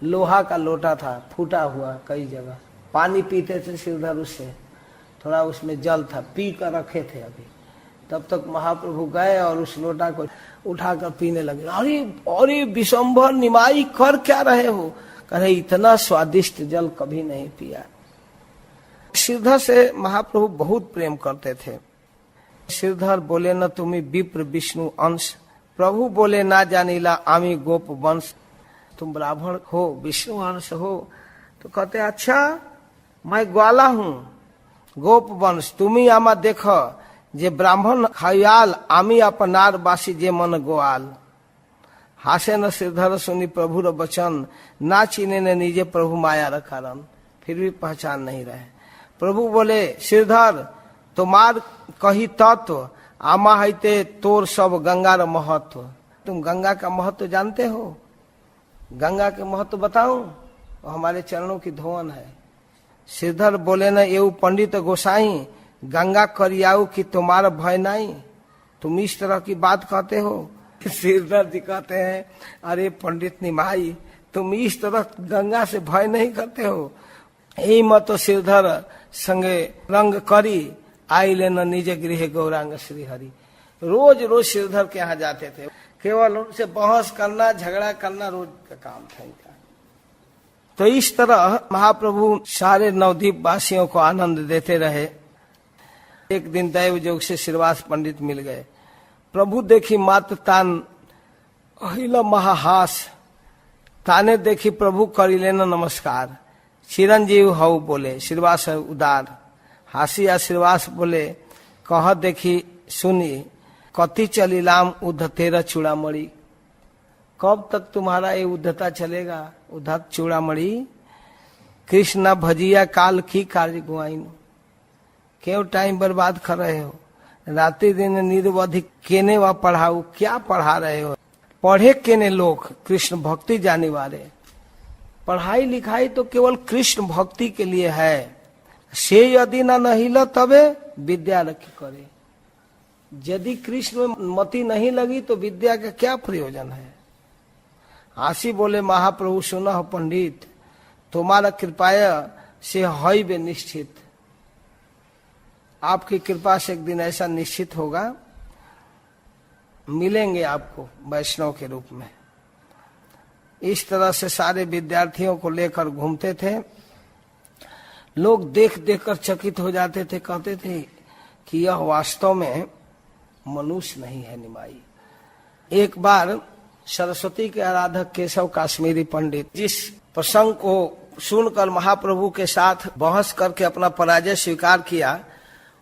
लोहा का लोटा था फूटा हुआ, कई जगह पानी पीते थे श्रीधर, उससे थोड़ा उसमें जल था, पी कर रखे थे अभी। तब तक महाप्रभु गए और उस लोटा को उठाकर पीने लगे। अरे अरे विशंभर निमाई कर क्या रहे हो? कहे इतना स्वादिष्ट जल कभी नहीं पिया। श्रीधर से महाप्रभु बहुत प्रेम करते थे। श्रीधर बोले न तुम्हें विप्र विष्णु अंश, प्रभु बोले ना जानीला आमी गोप वंश। तुम ब्राह्मण हो, विष्णु अंश हो, तो कहते अच्छा मैं ग्वाला हूँ, गोप वंश, तुम्ही आमा देखो जे ब्राह्मण खयाल, आमी अपनार बासी जे मन गोआल। हासे न श्रीधर सुनी प्रभु र बचन, ना चीने ने निजे प्रभु माया र कारण। फिर भी पहचान नहीं रहे। प्रभु बोले श्रीधर तुम्हार कही तत्व, आमा हैते तोर सब गंगा र महत्व। तुम गंगा का महत्व जानते हो? गंगा के महत्व बताऊं? हमारे चरणों की धोवन है। श्रीधर बोले न एऊ पंडित गोसाई, गंगा करियाऊ कि तुम्हारा भय नहीं। तुम इस तरह की बात कहते हो? श्रीधर जी कहते हैं अरे पंडित निमाई, तुम इस तरह गंगा से भय नहीं करते हो। यही मत श्रीधर संगे रंग करी, आई लेना निज गृह गौरांग श्री हरि। रोज रोज श्रीधर के यहाँ जाते थे, केवल उनसे बहस करना, झगड़ा करना रोज का काम था इनका। तो इस तरह महाप्रभु सारे नवद्वीप वासियों को आनंद देते रहे। एक दिन दैव योग से श्रीवास पंडित मिल गए। प्रभु देखी मात तान अहिल महाहास, ताने देखी प्रभु करी लेना नमस्कार। चिरंजीव हऊ बोले श्रीवास उदार, हासिया श्रीवास बोले कह देखी सुनी, कति चलीलाम उद्ध तेरा चूड़ामणि। कब तक तुम्हारा ये उद्धता चलेगा? उद्धत चूड़ामणि। कृष्ण भजिया काल की कार्य गुआइन। क्यों टाइम बर्बाद कर रहे हो? रात्रि दिन निरवधि केने व पढ़ाऊ, क्या पढ़ा रहे हो? पढ़े केने लोग कृष्ण भक्ति जाने वाले। पढ़ाई लिखाई तो केवल कृष्ण भक्ति के लिए है। से यदि न नहिल तबे विद्या रखी करे। यदि कृष्ण में मति नहीं लगी तो विद्या का क्या प्रयोजन है? आशी बोले महाप्रभु सुनह पंडित, तुम्हारा कृपाया से हई बे निश्चित। आपकी कृपा से एक दिन ऐसा निश्चित होगा, मिलेंगे आपको वैष्णव के रूप में। इस तरह से सारे विद्यार्थियों को लेकर घूमते थे। लोग देख देख कर चकित हो जाते थे, कहते थे कि यह वास्तव में मनुष्य नहीं है निमाई। एक बार सरस्वती के आराधक केशव काश्मीरी पंडित जिस प्रसंग को सुनकर महाप्रभु के साथ बहस करके अपना पराजय स्वीकार किया,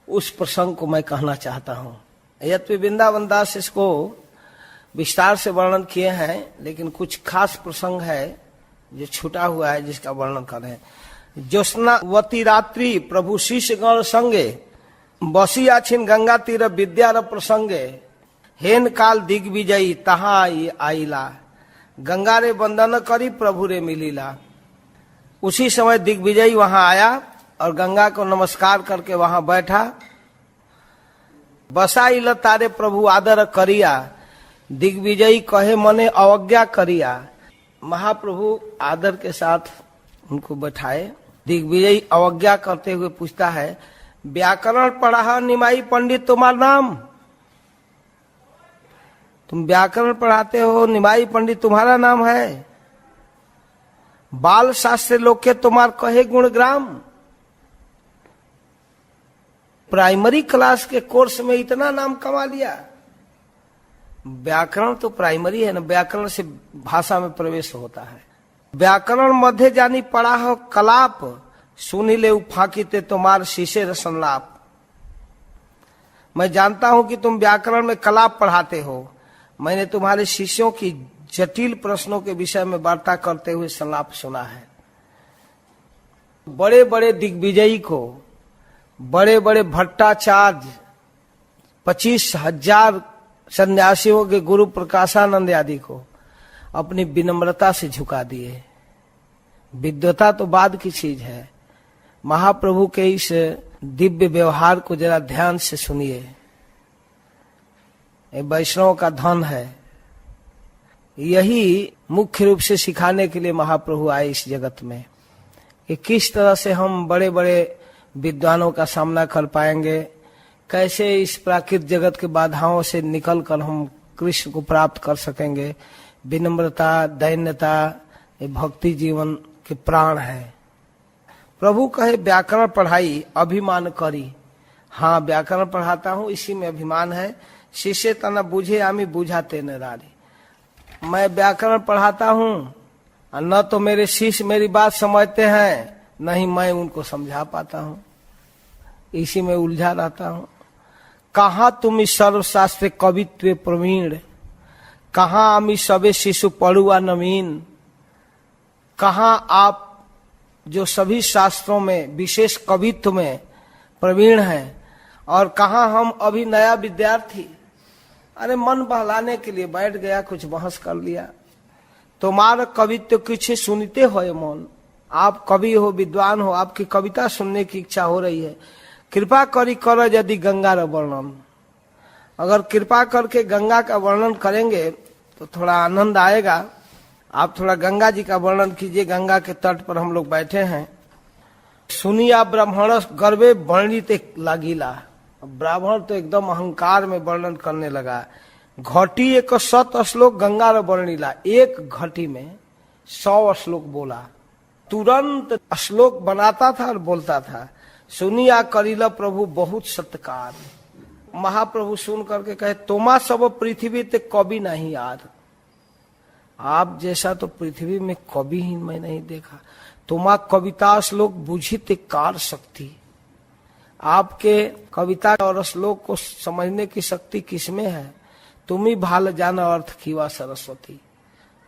उस प्रसंग को मैं कहना चाहता हूँ। यद्यपि वृंदावन दास इसको विस्तार से वर्णन किए हैं, लेकिन कुछ खास प्रसंग है जो छूटा हुआ है जिसका वर्णन कर रहे हैं। ज्योत्स्नावती रात्रि प्रभु शिष्य गण संगे, बसी आछिन गंगा तीर विद्या प्रसंगे, हेन काल दिग्विजयी तहा आईला, गंगा रे वंदन करी प्रभु रे मिलीला। उसी समय दिग्विजयी वहां आया और गंगा को नमस्कार करके वहां बैठा। बसाइल तारे प्रभु आदर करिया, दिग्विजयी कहे मने अवज्ञा करिया। महाप्रभु आदर के साथ उनको बैठाए। दिग्विजयी अवज्ञा करते हुए पूछता है, व्याकरण पढ़ा निमाई पंडित तुम्हारा नाम? तुम व्याकरण पढ़ाते हो, निमाई पंडित तुम्हारा नाम है? बाल शास्त्र लोके तुम्हार कहे गुणग्राम। प्राइमरी क्लास के कोर्स में इतना नाम कमा लिया। व्याकरण तो प्राइमरी है ना, व्याकरण से भाषा में प्रवेश होता है। व्याकरण मध्य जानी पढ़ा हो कलाप, सुनी ले फाकीते तुम्हार शीशे रसनलाप। मैं जानता हूं कि तुम व्याकरण में कलाप पढ़ाते हो। मैंने तुम्हारे शिष्यों की जटिल प्रश्नों के विषय में वार्ता करते हुए संलाप सुना है। बड़े बड़े दिग्विजयी को, बड़े बड़े भट्टाचार्य, 25,000 सन्यासियों के गुरु प्रकाशानंद आदि को अपनी विनम्रता से झुका दिए। विद्वता तो बाद की चीज है। महाप्रभु के इस दिव्य व्यवहार को जरा ध्यान से सुनिए। ये वैष्णव का धन है। यही मुख्य रूप से सिखाने के लिए महाप्रभु आए इस जगत में कि किस तरह से हम बड़े बड़े विद्वानों का सामना कर पाएंगे, कैसे इस प्राकृतिक जगत के बाधाओं से निकलकर हम कृष्ण को प्राप्त कर सकेंगे। विनम्रता, दैन्यता ये भक्ति जीवन के प्राण है। प्रभु कहे व्याकरण पढ़ाई अभिमान करी। हाँ, व्याकरण पढ़ाता हूँ, इसी में अभिमान है। शिष्य तना बुझे आमी बुझाते न रारी। मैं व्याकरण पढ़ाता हूँ, न तो मेरे शिष्य मेरी बात समझते हैं, नहीं मैं उनको समझा पाता हूँ। इसी में उलझा रहता हूँ। कहाँ तुम सर्वशास्त्र कवित्व प्रवीण, कहाँ आमी सबे शिशु पढ़ुआ नवीन। कहाँ आप जो सभी शास्त्रों में विशेष कवित्व में प्रवीण हैं, और कहाँ हम अभी नया विद्यार्थी। अरे मन बहलाने के लिए बैठ गया, कुछ बहस कर लिया। तुम्हारा कवित्व कुछ सुनते हो मन। आप कवि हो, विद्वान हो, आपकी कविता सुनने की इच्छा हो रही है। कृपा करी करो यदि गंगा र वर्णन। अगर कृपा करके गंगा का वर्णन करेंगे तो थोड़ा आनंद आएगा। आप थोड़ा गंगा जी का वर्णन कीजिए। गंगा के तट पर हम लोग बैठे हैं। सुनिया ब्राह्मण गर्वे वर्णित लागिला। ब्राह्मण तो एकदम अहंकार में वर्णन करने लगा। घटी एक 100 श्लोक गंगा र वर्णिला। एक घटी में 100 श्लोक बोला। तुरंत श्लोक बनाता था और बोलता था। सुनिया करीला प्रभु बहुत सत्कार। महाप्रभु सुन करके कहे, तोमा सब पृथ्वी ते कवि नहीं यार। आप जैसा तो पृथ्वी में कवि ही मैं नहीं देखा। तुम्हारा कविता श्लोक बुझित कार शक्ति। आपके कविता और श्लोक को समझने की शक्ति किसमें है? तुम ही भाल जाना अर्थ कीवा सरस्वती।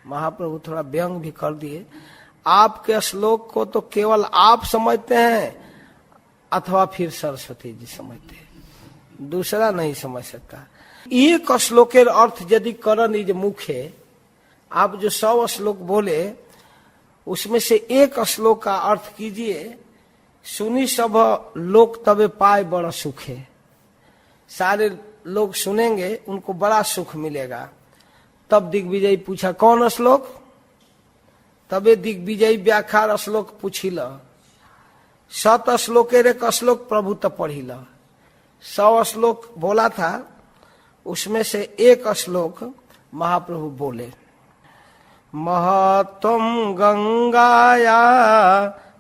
महाप्रभु थोड़ा व्यंग भी कर दिए। आपके श्लोक को तो केवल आप समझते हैं अथवा फिर सरस्वती जी समझते हैं, दूसरा नहीं समझ सकता। एक श्लोकेर अर्थ यदि कर निज मुखे। आप जो 100 श्लोक बोले उसमें से एक श्लोक का अर्थ कीजिए। सुनी सब लोग तबे पाए बड़ा सुख है। सारे लोग सुनेंगे, उनको बड़ा सुख मिलेगा। तब दिग्विजय पूछा, कौन श्लोक? तबे दिग्विजय व्याख्यार श्लोक पूछिल। 100 श्लोकेर एक श्लोक प्रभु त पढ़िल। 100 श्लोक बोला था, उसमें से एक श्लोक महाप्रभु बोले। महत्वं गंगाया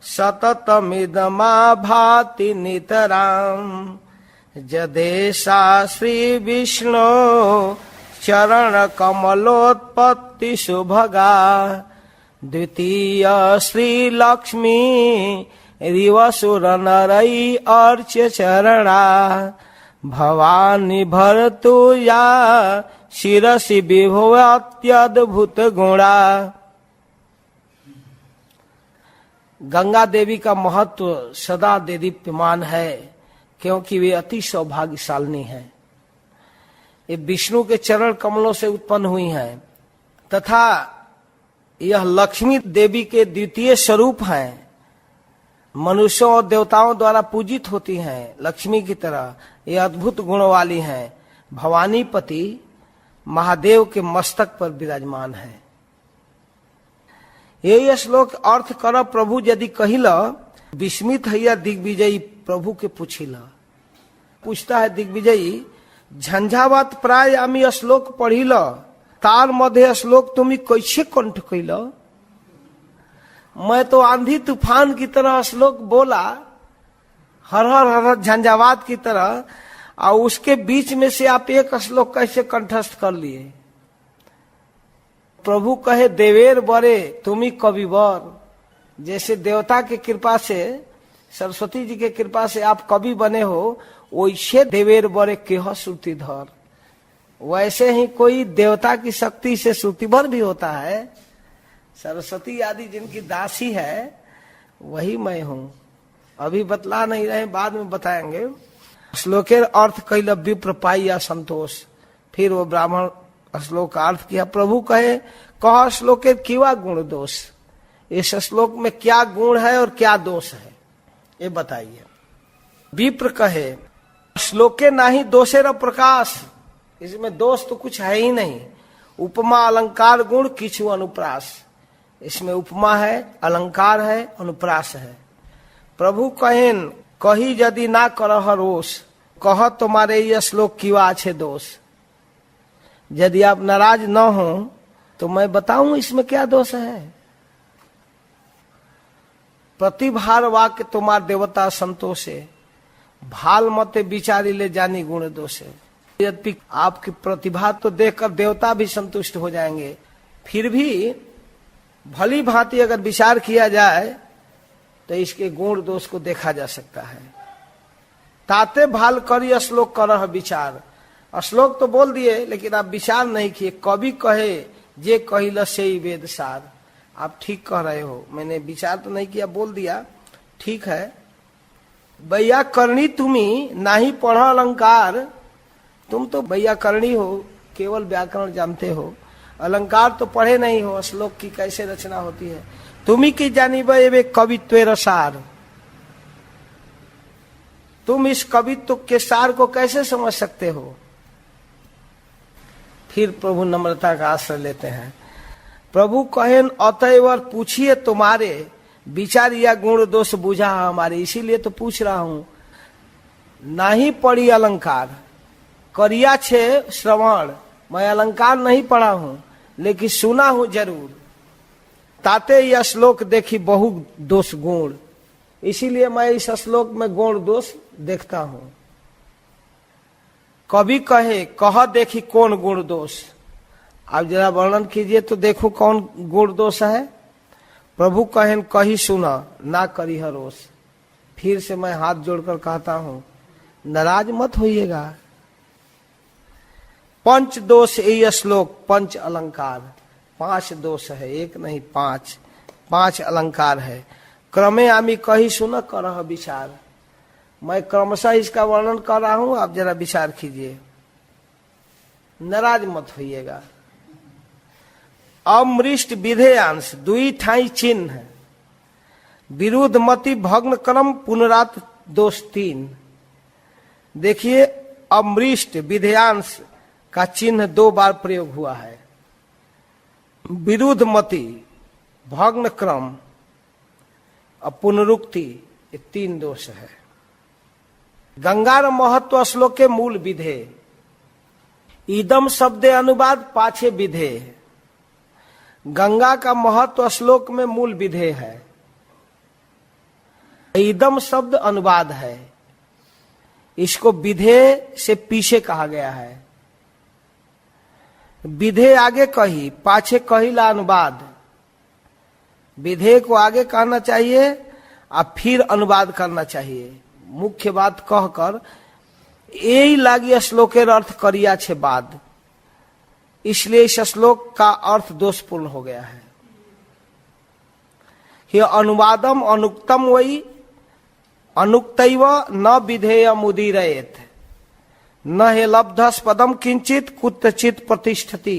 सततमिदमा भाति नितराम। जदेशा श्री विष्णु चरण कमलोत्पत्ति शुभगा। द्वितीय श्री लक्ष्मी रिवसुर नरई अर्च्य चरणा। भवानी भरतु या शिरसि विभो अत्यद्भुत गुणा। गंगा देवी का महत्व सदा देदीप्यमान है, क्योंकि वे अति सौभाग्यशालिनी हैं। ये विष्णु के चरण कमलों से उत्पन्न हुई हैं, तथा यह लक्ष्मी देवी के द्वितीय स्वरूप हैं। मनुष्यों और देवताओं द्वारा पूजित होती हैं लक्ष्मी की तरह। ये अद्भुत गुण वाली हैं। भवानीपति महादेव के मस्तक पर विराजमान है। ये श्लोक अर्थ कर प्रभु यदि कहिल। विस्मित हैया दिग्विजयी प्रभु के पूछिल। पूछता है दिग्विजयी, झंझावात प्राय आमी श्लोक पढ़िल, तार मध्य श्लोक तुम्ही कैसे कंठ कैल? मैं तो आंधी तूफान की तरह श्लोक बोला, हर हर हर हर झंझावात की तरह, और उसके बीच में से आप एक श्लोक कैसे कंठस्थ कर लिए? प्रभु कहे देवेर बरे तुम्ही कविवर, जैसे देवता की कृपा से, सरस्वती जी के कृपा से आप कवि बने हो, वैसे देवेर बरे केह श्रुतिधर, वैसे ही कोई देवता की शक्ति से श्रुतिभर भी होता है। सरस्वती आदि जिनकी दासी है वही मैं हूं। अभी बतला नहीं रहे, बाद में बताएंगे। श्लोकेर अर्थ कैल विप्र पाइया संतोष, फिर वो ब्राह्मण श्लोक का अर्थ किया। प्रभु कहे कह श्लोकेर किवा गुण दोष, इस श्लोक में क्या गुण है और क्या दोष है ये बताइए। विप्र कहे श्लोके नाही दोषेर प्रकाश, इसमें दोष तो कुछ है ही नहीं। उपमा अलंकार गुण किछु अनुप्रास, इसमें उपमा है, अलंकार है, अनुप्रास है। प्रभु कहेन कही यदि ना करह रोष, कह तुम्हारे यह श्लोक किवा अच्छे दोष। यदि आप नाराज न हो तो मैं बताऊं इसमें क्या दोष है। प्रतिभार वाक्य तुम्हार देवता संतोषे, भाल मते विचारी ले जानी गुण दोषे। यद्यपि आपकी प्रतिभा तो देखकर देवता भी संतुष्ट हो जाएंगे, फिर भी भली भांति अगर विचार किया जाए तो इसके गुण दोष को देखा जा सकता है। ताते भाल करी श्लोक करह विचार, श्लोक तो बोल दिए लेकिन आप विचार नहीं किए। कवि कहे जे कहिल से वेद सार, आप ठीक कह रहे हो, मैंने विचार तो नहीं किया, बोल दिया, ठीक है। वैयाकरणी तुम्ही नाही पढ़ अलंकार, तुम तो वैयाकरणी हो, केवल व्याकरण जानते हो, अलंकार तो पढ़े नहीं हो, श्लोक की कैसे रचना होती है। तुम्ही की जानी वे कवित्वेर सार, तुम इस कवित्व के सार को कैसे समझ सकते हो। फिर प्रभु नम्रता का आश्रय लेते हैं। प्रभु कहेन अतएव पूछिए तुम्हारे, विचार या गुण दोष बुझा हमारे, इसीलिए तो पूछ रहा हूं। नहीं पढ़ी अलंकार, करिया छे श्रवण, मैं अलंकार नहीं पढ़ा हूं लेकिन सुना हूं जरूर। ताते यह श्लोक देखी बहु दोष गुण, इसीलिए मैं इस श्लोक में गुण दोष देखता हूं। कवि कहे कह देखी कौन गुण दोष, आप जरा वर्णन कीजिए तो देखो कौन गुण दोष है। प्रभु कहेन कही सुना ना करी रोष, फिर से मैं हाथ जोड़कर कहता हूं नाराज मत होइएगा। पंच दोष ये श्लोक, पंच अलंकार, 5 दोष है, एक नहीं 5 अलंकार है। क्रमे आमी कही सुन करह विचार, मैं क्रमशः इसका वर्णन कर रहा हूं, आप जरा विचार कीजिए, नाराज मत होइएगा। अमृष्ट विधेयांश दुई ठाई चिन्ह, विरुद्ध मति भग्न क्रम पुनरात दोष 3। देखिए अमृष्ट विधेयांश का चिन्ह 2 बार प्रयोग हुआ है। विरुद्ध मति, भग्न क्रम और पुनरुक्ति, ये 3 दोष है। गंगार महत्व श्लोक के मूल विधे, इदम शब्दे अनुवाद पाछे विधे। गंगा का महत्व श्लोक में मूल विधेय है, इदम शब्द अनुवाद है, इसको विधेय से पीछे कहा गया है। विधेय आगे कही, पाछे कहिला अनुवाद। विधेय को आगे कहना चाहिए और फिर अनुवाद करना चाहिए। मुख्य बात कहकर यही लागी श्लोकेर अर्थ करिया छे बाद, इसलिए इस श्लोक का अर्थ दोषपूर्ण हो गया है। ये अनुवादम अनुक्तम वही अनुक्तैव न विधेय मुदीरयेत, न हे लब्धस पदम किंचित कुत्रचित प्रतिष्ठति।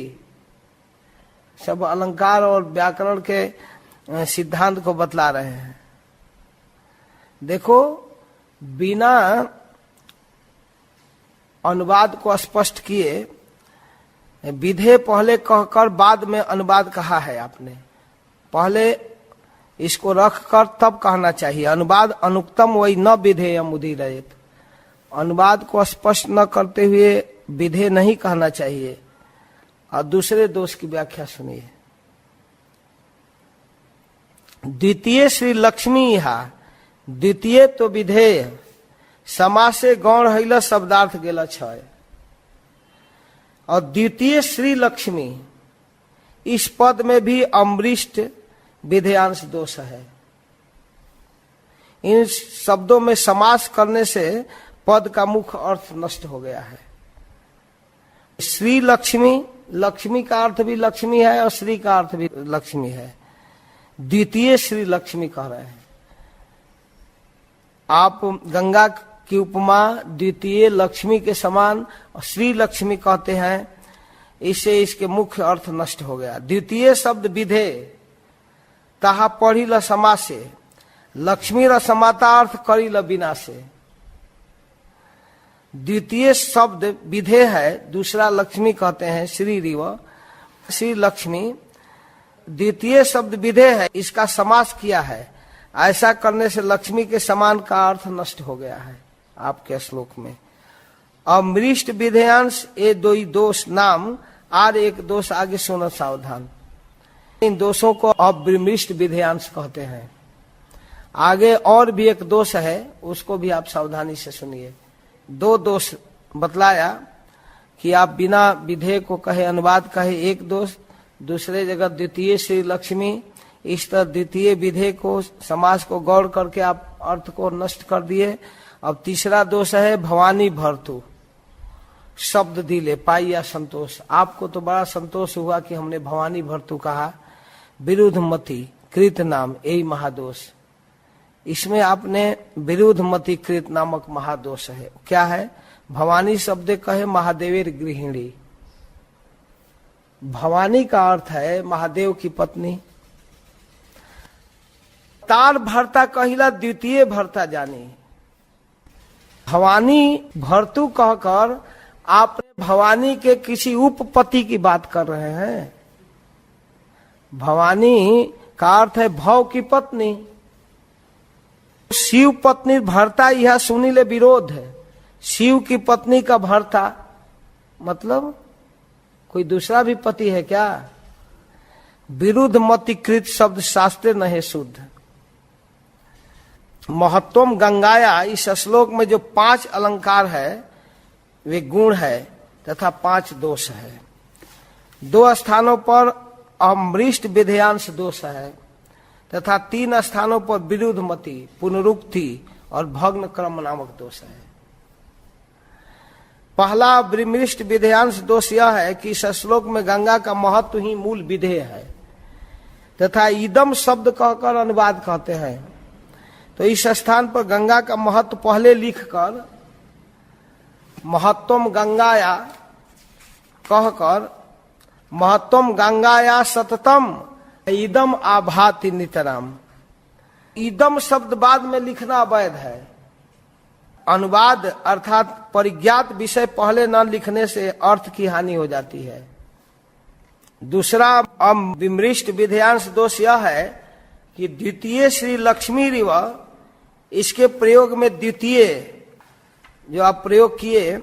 सब अलंकार और व्याकरण के सिद्धांत को बतला रहे हैं। देखो बिना अनुवाद को स्पष्ट किए विधेय पहले कहकर बाद में अनुवाद कहा है आपने, पहले इसको रखकर तब कहना चाहिए। अनुवाद अनुक्तम वही न विधेय मुदीरयेत, अनुवाद को स्पष्ट न करते हुए विधेय नहीं कहना चाहिए। और दूसरे दोष की व्याख्या सुनिए। द्वितीय श्री लक्ष्मी यहाँ, द्वितीय तो विधेय, समासे गौण हैल शब्दार्थ गेला छय। और द्वितीय श्री लक्ष्मी, इस पद में भी अमृष्ट विधेयांश दोष है। इन शब्दों में समास करने से पद का मुख्य अर्थ नष्ट हो गया है। श्री लक्ष्मी, लक्ष्मी का अर्थ भी लक्ष्मी है और श्री का अर्थ भी लक्ष्मी है। द्वितीय श्री लक्ष्मी कह रहे हैं। आप गंगा की उपमा द्वितीय लक्ष्मी के समान श्री लक्ष्मी कहते हैं, इससे इसके मुख्य अर्थ नष्ट हो गया। द्वितीय शब्द विधे ताहा पढ़ी ल समासे, लक्ष्मी र समाता अर्थ करी ल विनाशे। द्वितीय शब्द विधे है, दूसरा लक्ष्मी कहते हैं, श्री रिव, श्री लक्ष्मी। द्वितीय शब्द विधे है, इसका समास किया है। ऐसा करने से लक्ष्मी के समान का अर्थ नष्ट हो गया है आपके श्लोक में। अमृष्ट विधेयांश ये दो ही दोष नाम, और एक दोष आगे सुनो सावधान। इन दोषों को अमृष्ट विधेयांश कहते हैं। आगे और भी एक दोष है, उसको भी आप सावधानी से सुनिए। दो दोष बतलाया कि आप बिना विधेय को कहे, अनुवाद कहे एक दोष, दूसरे जगह द्वितीय श्री लक्ष्मी, इस तरह द्वितीय विधेय को समास को गौर करके आप अर्थ को नष्ट कर दिए। अब तीसरा दोष है भवानी भर्तु, शब्द दिले पाई या संतोष। आपको तो बड़ा संतोष हुआ कि हमने भवानी भर्तु कहा। विरुद्ध मति कृत नाम, यही महादोष। इसमें आपने विरुद्ध मति कृत नामक महादोष है। क्या है? भवानी शब्द कहे महादेवेर गृहिणी। भवानी का अर्थ है महादेव की पत्नी। तार भरता कहिला द्वितीय भरता जानी। भवानी भर्तु कहकर आपने भवानी के किसी उपपति की बात कर रहे हैं। भवानी का अर्थ है भव की पत्नी। शिव पत्नी भरता, यह सुनीले विरोध है। शिव की पत्नी का भरता मतलब कोई दूसरा भी पति है क्या? विरुद्ध मतिकृत शब्द शास्त्र नहीं शुद्ध। महत्वम गंगाया, इस श्लोक में जो 5 अलंकार है वे गुण है तथा 5 दोष है। 2 स्थानों पर अमृष्ट विधेयांश दोष है तथा 3 स्थानों पर विरुद्ध मति, पुनरुक्ति और भग्न क्रम नामक दोष है। पहला विमृष्ट विधेयांश दोष यह है कि इस श्लोक में गंगा का महत्व ही मूल विधेय है तथा इदम शब्द कहकर अनुवाद कहते हैं। तो इस स्थान पर गंगा का महत्व पहले लिखकर महत्वम गंगाया कहकर महत्वम गंगाया सततम इदम आभाति नितराम। इदम शब्द बाद में लिखना अवैध है। अनुवाद अर्थात परिज्ञात विषय पहले न लिखने से अर्थ की हानि हो जाती है। दूसरा विमृष्ट विधेयांश दोष यह है कि द्वितीय श्री लक्ष्मी रिव, इसके प्रयोग में द्वितीय जो आप प्रयोग किए,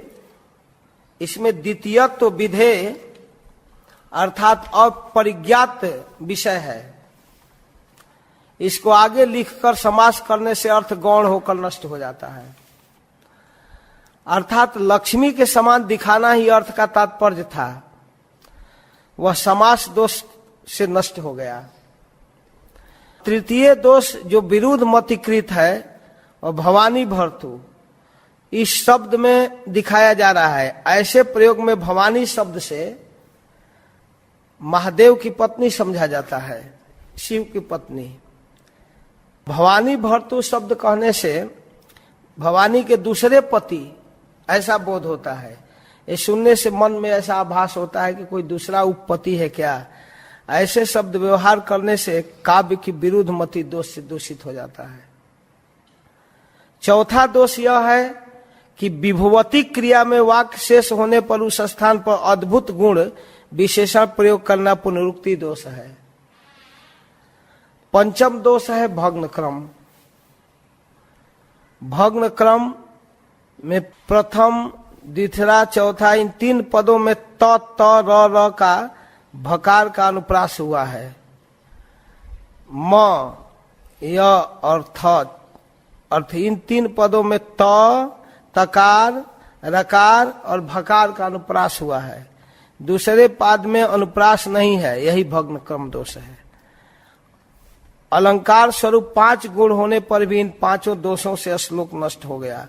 इसमें द्वितीयत्व तो विधेय अर्थात अपरिज्ञात विषय है। इसको आगे लिखकर समास करने से अर्थ गौण होकर नष्ट हो जाता है। अर्थात लक्ष्मी के समान दिखाना ही अर्थ का तात्पर्य था, वह समास दोष से नष्ट हो गया। तृतीय दोष जो विरुद्ध मतिकृत है और भवानी भर्तु, इस शब्द में दिखाया जा रहा है। ऐसे प्रयोग में भवानी शब्द से महादेव की पत्नी समझा जाता है, शिव की पत्नी। भवानी भर्तु शब्द कहने से भवानी के दूसरे पति ऐसा बोध होता है। ये सुनने से मन में ऐसा आभास होता है कि कोई दूसरा उपपति है क्या। ऐसे शब्द व्यवहार करने से काव्य की विरुद्ध मति दोष से दूषित हो जाता है। चौथा दोष यह है कि विभुवती क्रिया में वाक्य शेष होने पर उस स्थान पर अद्भुत गुण विशेषण प्रयोग करना पुनरुक्ति दोष है। पंचम दोष है भग्न क्रम। भग्न क्रम में प्रथम, द्वितीय, चौथा, इन 3 पदों में त, त, र का भकार का अनुप्रास हुआ है। म य और थ अर्थ इन 3 पदों में त, तकार, रकार और भकार का अनुप्रास हुआ है। दूसरे पाद में अनुप्रास नहीं है, यही भग्न क्रम दोष है। अलंकार स्वरूप 5 गुण होने पर भी इन 5 दोषों से श्लोक नष्ट हो गया।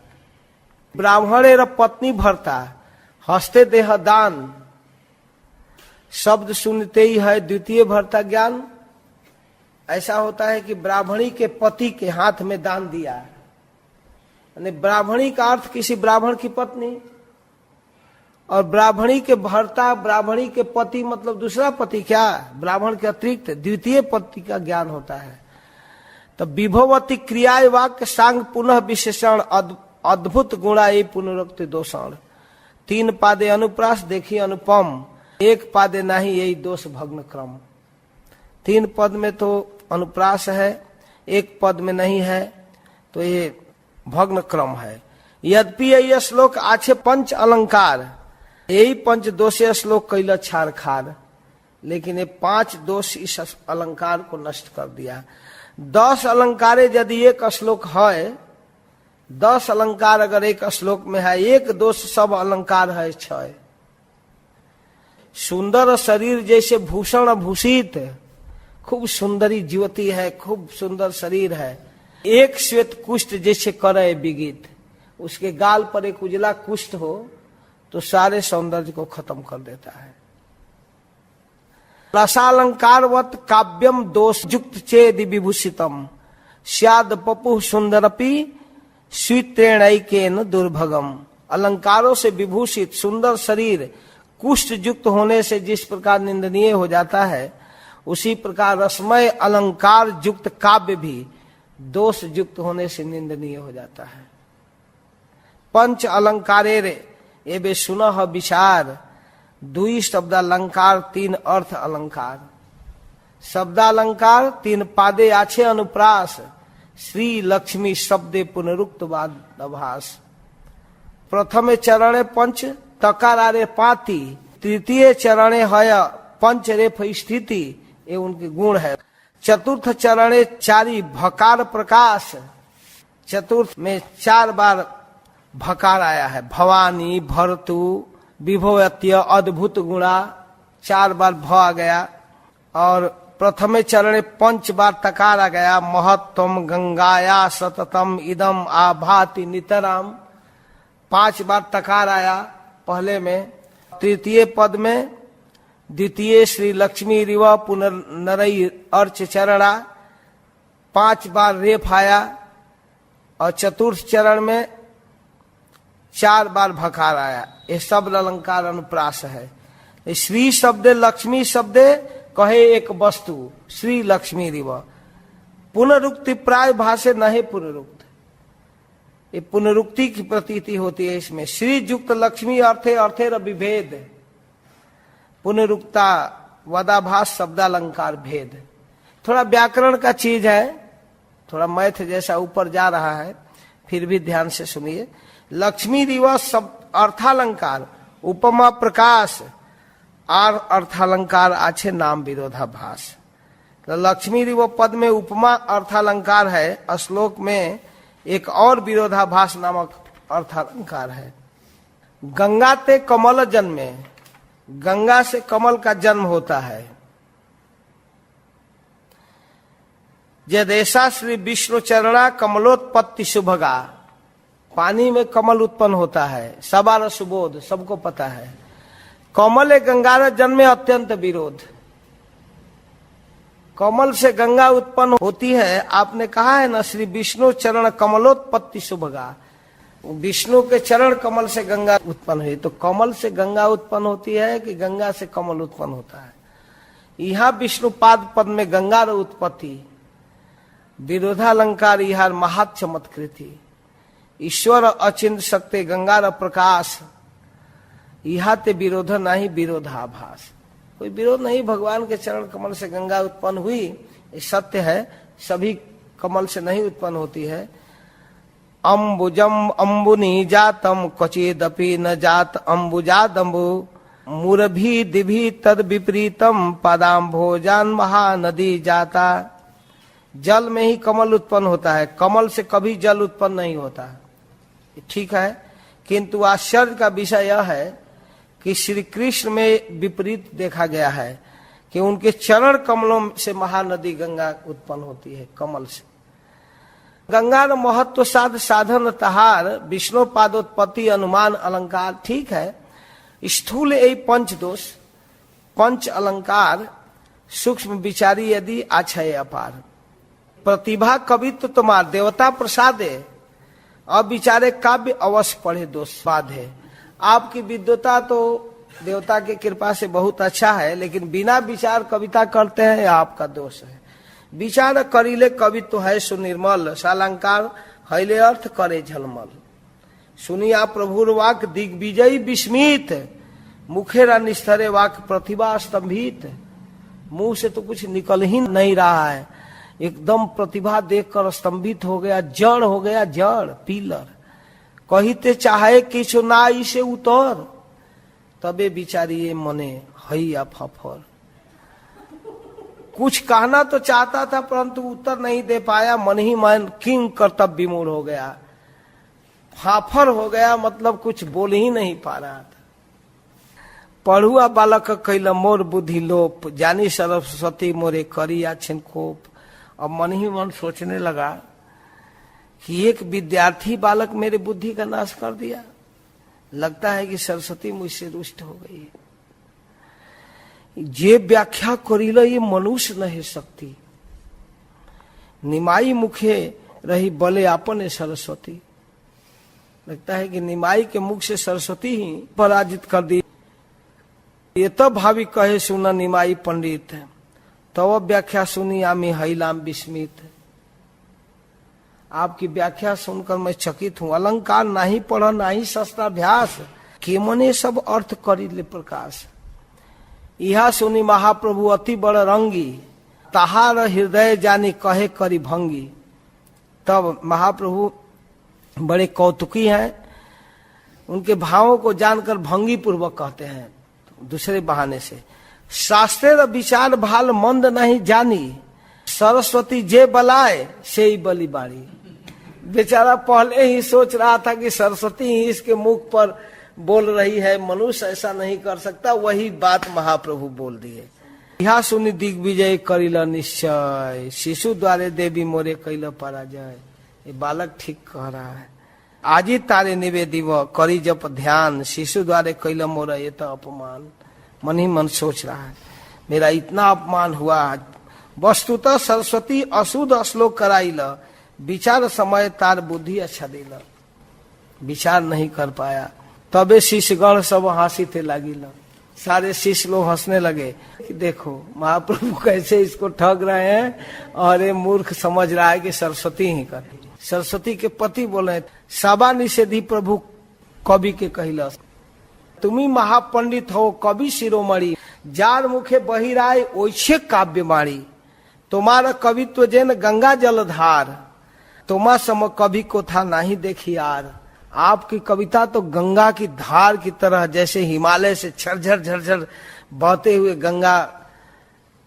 ब्राह्मण एवं पत्नी भरता, हस्ते देह दान, शब्द सुनते ही है द्वितीय भरता ज्ञान। ऐसा होता है कि ब्राह्मणी के पति के हाथ में दान दिया, यानी ब्राह्मणी का अर्थ किसी ब्राह्मण की पत्नी, और ब्राह्मणी के भर्ता, ब्राह्मणी के पति मतलब दूसरा पति, क्या ब्राह्मण के अतिरिक्त द्वितीय पति का ज्ञान होता है। तो विभवती क्रियाए वाक्य सांग पुनः विशेषण अद्भुत गुणा ये पुनरुक्त दोषण। 3 पादे अनुप्रास देखिए अनुपम, 1 पादे नहीं यही दोष भग्न क्रम। 3 पद में तो अनुप्रास है, 1 पद में नहीं है, तो ये भग्न क्रम है। यद्यपि यह श्लोक आछे 5 अलंकार, यही 5 दोषे श्लोक कैल छार खार, लेकिन ये 5 दोष इस अलंकार को नष्ट कर दिया। 10 अलंकारे यदि एक श्लोक है, 10 अलंकार अगर एक श्लोक में है, 1 दोष सब अलंकार है 6। सुंदर शरीर जैसे भूषण भूषित, खूब सुंदरी युवती है, खूब सुंदर शरीर है। एक श्वेत कुष्ठ जैसे करे विगित, उसके गाल पर एक उजला कुष्ठ हो तो सारे सौंदर्य को खत्म कर देता है। रसालंकारवत काव्यम दोष युक्त चेदि विभूषितम स्याद पपु सुंदरपि स्वीत्रेणैकेन दुर्भगम। अलंकारों से विभूषित सुंदर शरीर कुष्ठ युक्त होने से जिस प्रकार निंदनीय हो जाता है, उसी प्रकार रसमय अलंकार युक्त काव्य भी दोष युक्त होने से निंदनीय हो जाता है। 5 अलंकारे ये बे सुनह विचार, 2 शब्दालंकार 3 अर्थ अलंकार। शब्दालंकार 3 पादे आछे अनुप्रास, श्री लक्ष्मी शब्दे पुनरुक्त आभास। प्रथम चरणे 5 तकारारे पाती, तृतीय चरणे हय 5 रेफ स्थिति, ये उनके गुण है। चतुर्थ चरणे 4 भकार प्रकाश, चतुर्थ में 4 बार भकार आया है। भवानी, भरतु, विभवत्य, अद्भुत गुणा, 4 बार भ आ गया। और प्रथमे चरणे 5 बार तकार आ गया। महत्तम गंगाया सततम इदम आभाति नितराम, 5 बार तकार आया पहले में। तृतीय पद में द्वितीय श्री लक्ष्मी रिवा पुनर्नरई अर्च चरणा, 5 बार रेफ आया। और चतुर्थ चरण में 4 बार भकार आया। ये सब अलंकार अनुप्रास है। श्री शब्दे लक्ष्मी शब्दे कहे एक वस्तु, श्री लक्ष्मी रिव। पुनरुक्ति प्राय भाषे नहीं पुनरुक्त, ये पुनरुक्ति की प्रतीति होती है इसमें। श्री युक्त लक्ष्मी अर्थे अर्थे विभेद, पुनरुक्ता वदाभास शब्दालंकार भेद। थोड़ा व्याकरण का चीज है, थोड़ा मैथ जैसा ऊपर जा रहा है, फिर भी ध्यान से सुनिए। लक्ष्मी दिवस शब्द अर्थालंकार, उपमा प्रकाश आर अर्थालंकार आछे नाम विरोधाभास। तो लक्ष्मी दिवस पद में उपमा अर्थालंकार है, श्लोक में एक और विरोधाभास नामक अर्थालंकार है। गंगा ते कमल जन्मे, गंगा से कमल का जन्म होता है। जदेशा श्री विष्णु चरणा कमलोत्पत्ति शुभगा, पानी में कमल उत्पन्न होता है। सबार सुबोध, सबको पता है। कमल गंगा जन्मे अत्यंत विरोध, कमल से गंगा उत्पन्न होती है। आपने कहा है ना, श्री विष्णु चरण कमलोत्पत्ति शुभगा, विष्णु के चरण कमल से गंगा उत्पन्न हुई। तो कमल से गंगा उत्पन्न होती है कि गंगा से कमल उत्पन्न होता है? यहाँ विष्णुपाद पद में गंगा उत्पत्ति, विरोधालंकार यहाँ महात चमत्कृति। ईश्वर अचिंत शक्ति गंगार प्रकाश, यहाँ ते विरोध नहीं विरोधाभास। कोई विरोध नहीं, भगवान के चरण कमल से गंगा उत्पन्न हुई, ये सत्य है। सभी कमल से नहीं उत्पन्न होती है। अम्बुजम अम्बुनी जातम क्वचिदपि न जात अम्बुजादम्बु मुरभी दिभी तद विपरीतम पदाम्भोजान महानदी जाता। जल में ही कमल उत्पन्न होता है, कमल से कभी जल उत्पन्न नहीं होता है, ठीक है। किंतु आश्चर्य का विषय यह है कि श्री कृष्ण में विपरीत देखा गया है कि उनके चरण कमलों से महानदी गंगा उत्पन्न होती है, कमल से। गंगा न महत्व साध साधन तहार, विष्णु पादोत्पत्ति अनुमान अलंकार, ठीक है। स्थूल यही पंच दोष, पंच अलंकार, सूक्ष्म विचारी यदि आछय अपार। प्रतिभा कवित्व तुम्हार देवता प्रसादे, अब विचारे काव्य अवश्य पढ़े दोष बाधे। आपकी विद्वता तो देवता की कृपा से बहुत अच्छा है, लेकिन बिना विचार कविता करते हैं, यह आपका दोष है। विचार करिले कवित्व है सुनिर्मल, सालंकार हैले अर्थ करे झलमल। सुनिया प्रभुर वाक दिग्विजयी विस्मित, मुखेरा निस्तरे वाक प्रतिभा स्तंभित। मुंह से तो कुछ निकल ही नहीं रहा है, एकदम प्रतिभा देखकर स्तंभित हो गया, जड़ हो गया, जड़ पीलर। कहिते चाहे किछु नाई से उतर, तबे बिचारिये मने हैया फफर। कुछ कहना तो चाहता था परंतु उत्तर नहीं दे पाया, मन ही मन किंग कर्तव्य विमूढ़ हो गया, फाफर हो गया, मतलब कुछ बोल ही नहीं पा रहा था। पढ़ुआ बालक कैल मोर बुद्धि लोप, जानी सरस्वती मोरे करिया छिन कोप। अब मन ही मन सोचने लगा कि एक विद्यार्थी बालक मेरे बुद्धि का नाश कर दिया, लगता है कि सरस्वती मुझसे रुष्ट हो गई है। जे व्याख्या करिल ये मनुष्य नहीं सकती, निमाई मुखे रही बले आपने सरस्वती। लगता है कि निमाई के मुख से सरस्वती ही पराजित कर दी। ये तब भावी कहे सुना निमाई पंडित, तब व्याख्या सुनी आमी हैलाम विस्मित। आपकी व्याख्या सुनकर मैं चकित हूं, अलंकार नहीं पढ़ नहीं शस्त्राभ्यास, के मने सब अर्थ करी ले प्रकाश। यह सुनी महाप्रभु अति बड़ रंगी, ताहार हृदय जानी कहे करी भंगी। तब महाप्रभु बड़े कौतुकी हैं, उनके भावों को जानकर भंगी पूर्वक कहते हैं दूसरे बहाने से। शास्त्रेर विचार भाल मंद नहीं जानी, सरस्वती जे बलाए से ही बली बाड़ी। बेचारा पहले ही सोच रहा था कि सरस्वती ही इसके मुख पर बोल रही है, मनुष्य ऐसा नहीं कर सकता, वही बात महाप्रभु बोल दिए। यह सुनि दिग्विजय करिल निश्चय, शिशु द्वारे देवी मोरे कैल पराजय। ये बालक ठीक कह रहा है। आजी तारे निवेदिव करी जप ध्यान, शिशु द्वारे कैल मोरा ये तो अपमान। मन ही मन सोच रहा है मेरा इतना अपमान हुआ। वस्तुतः सरस्वती अशुद्ध श्लोक कराइल, विचार समय तार बुद्धि अच्छा दिल। विचार नहीं कर पाया, तबे शिष्यगण सब हंसी थे लागिल। सारे शिष्य लोग हंसने लगे कि देखो महाप्रभु कैसे इसको ठग रहे हैं, और ये मूर्ख समझ रहा है कि सरस्वती ही करती। सरस्वती के पति बोले, साबा निषेधी प्रभु कवि के कहिलस, तुम्ही महापंडित हो कवि शिरोमणि, जार मुखे बहिराय ओछे काव्य मारी। तुम्हारा कवित्व जैन गंगा जलधार, तुम्हा सम कवि को था नहीं देखी यार। आपकी कविता तो गंगा की धार की तरह, जैसे हिमालय से झरझर झरझर बहते हुए गंगा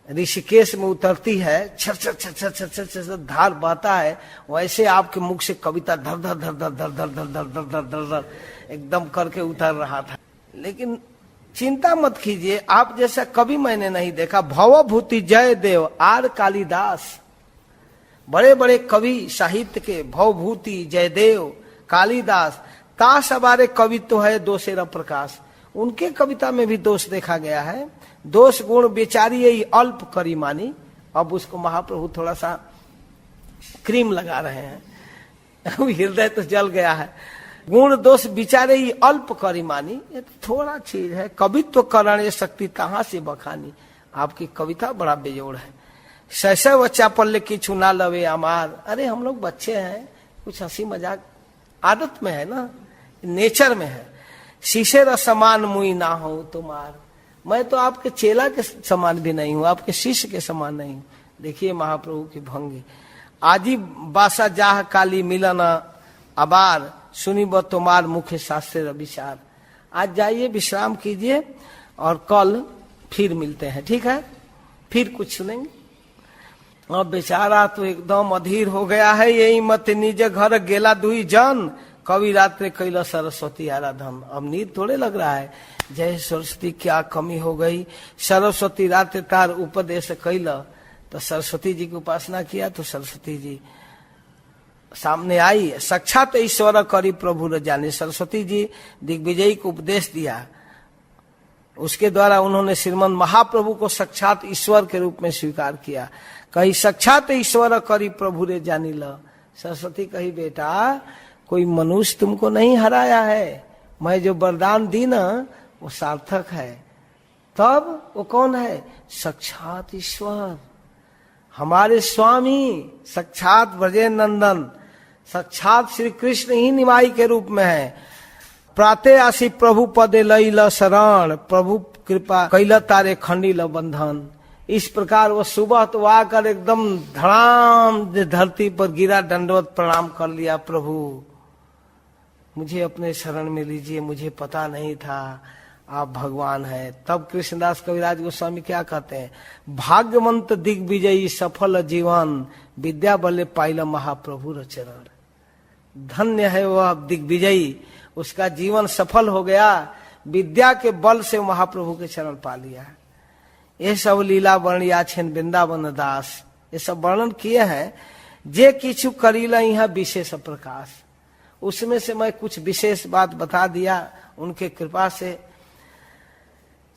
ऋषिकेश में उतरती है, छर छर छर छर छर छर छर धार बहता है, वैसे आपके मुख से कविता धर धर धर धर धर धर धर धर धर धर धर धर एकदम करके उतर रहा था। लेकिन चिंता मत कीजिए, आप जैसा कवि मैंने नहीं देखा। भवभूति जय देव आर कालिदास, बड़े बड़े कवि साहित्य के भवभूति जयदेव कालिदास, ताश अबारे कवित्व है दोषेरा प्रकाश। उनके कविता में भी दोष देखा गया है। दोष गुण बेचारी यही अल्प करी मानी। अब उसको महाप्रभु थोड़ा सा क्रीम लगा रहे हैं, हृदय तो जल गया है। गुण दोष विचारे ही अल्प करी मानी, ये तो थोड़ा चीज है। कवित्व करण शक्ति कहाँ से बखानी। आपकी कविता बड़ा बेजोड़ है। शैशव बच्चा पल्ले की छुना लवे अमार। अरे हम लोग बच्चे हैं, कुछ हंसी मजाक आदत में है ना, नेचर में है। शीशे र समान मुई ना हो तुम्हार, मैं तो आपके चेला के समान भी नहीं हूं, आपके शिष्य के समान नहीं हूं। देखिए महाप्रभु की भंगी। आजी बासा जाह काली मिलन अबार, सुनी ब तुम्हार मुख्य शास्त्र विचार। आज जाइए विश्राम कीजिए और कल फिर मिलते हैं, ठीक है? फिर कुछ सुनेंगे। अब बेचारा तो एकदम अधीर हो गया है। यही मत निज घर गेला दुई जन, कवि रात्रि कैला सरस्वती आराधन। अब नींद थोड़े लग रहा है। जय सरस्वती क्या कमी हो गई, सरस्वती रात्रि तार उपदेश कैला। तो सरस्वती जी की उपासना किया तो सरस्वती जी सामने आई। साक्षात ईश्वर करी प्रभु र जाने। सरस्वती जी दिग्विजयी को उपदेश दिया, उसके द्वारा उन्होंने श्रीमन महाप्रभु को साक्षात ईश्वर के रूप में स्वीकार किया। कही साक्षात ईश्वर करी प्रभु रे जानी ल। सरस्वती कही बेटा कोई मनुष्य तुमको नहीं हराया है, मैं जो वरदान दी ना वो सार्थक है। तब वो कौन है? साक्षात ईश्वर, हमारे स्वामी, साक्षात ब्रजे नंदन, साक्षात श्री कृष्ण ही निमाई के रूप में है। प्राते आसी प्रभु पदे लई ल शरण, प्रभु कृपा कैल तारे खंडी ल बंधन। इस प्रकार वो सुबह तो आकर एकदम धड़ाम धरती पर गिरा, दंडवत प्रणाम कर लिया। प्रभु मुझे अपने शरण में लीजिए, मुझे पता नहीं था आप भगवान हैं। तब कृष्णदास कविराज गोस्वामी क्या कहते हैं? भाग्यवंत दिग्विजयी सफल जीवन, विद्या बले पाइल महाप्रभु र चरण। धन्य है वह दिग्विजयी, उसका जीवन सफल हो गया, विद्या के बल से महाप्रभु के चरण पा लिया। ये सब लीला वर्णिया छेन वृंदावन दास, ये सब वर्णन किए हैं। जे किछु करीला यहाँ विशेष प्रकाश, उसमें से मैं कुछ विशेष बात बता दिया उनके कृपा से।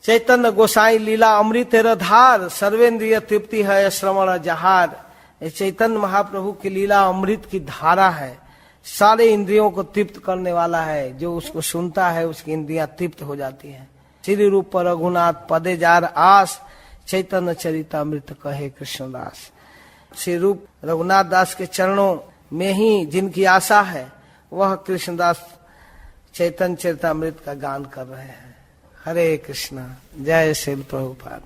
चैतन्य गोसाई लीला अमृत धार, सर्वेंद्रिय तृप्ति है श्रवण जहार। चैतन्य महाप्रभु की लीला अमृत की धारा है, सारे इंद्रियों को तृप्त करने वाला है। जो उसको सुनता है उसकी इंद्रियां तृप्त हो जाती हैं। श्री रूप रघुनाथ पदे जार आस, चैतन्य चरितामृत कहे कृष्णदास। श्री रूप रघुनाथ दास के चरणों में ही जिनकी आशा है वह कृष्णदास चैतन्य चरितामृत का गान कर रहे हैं। हरे कृष्णा, जय श्री प्रभुपाद।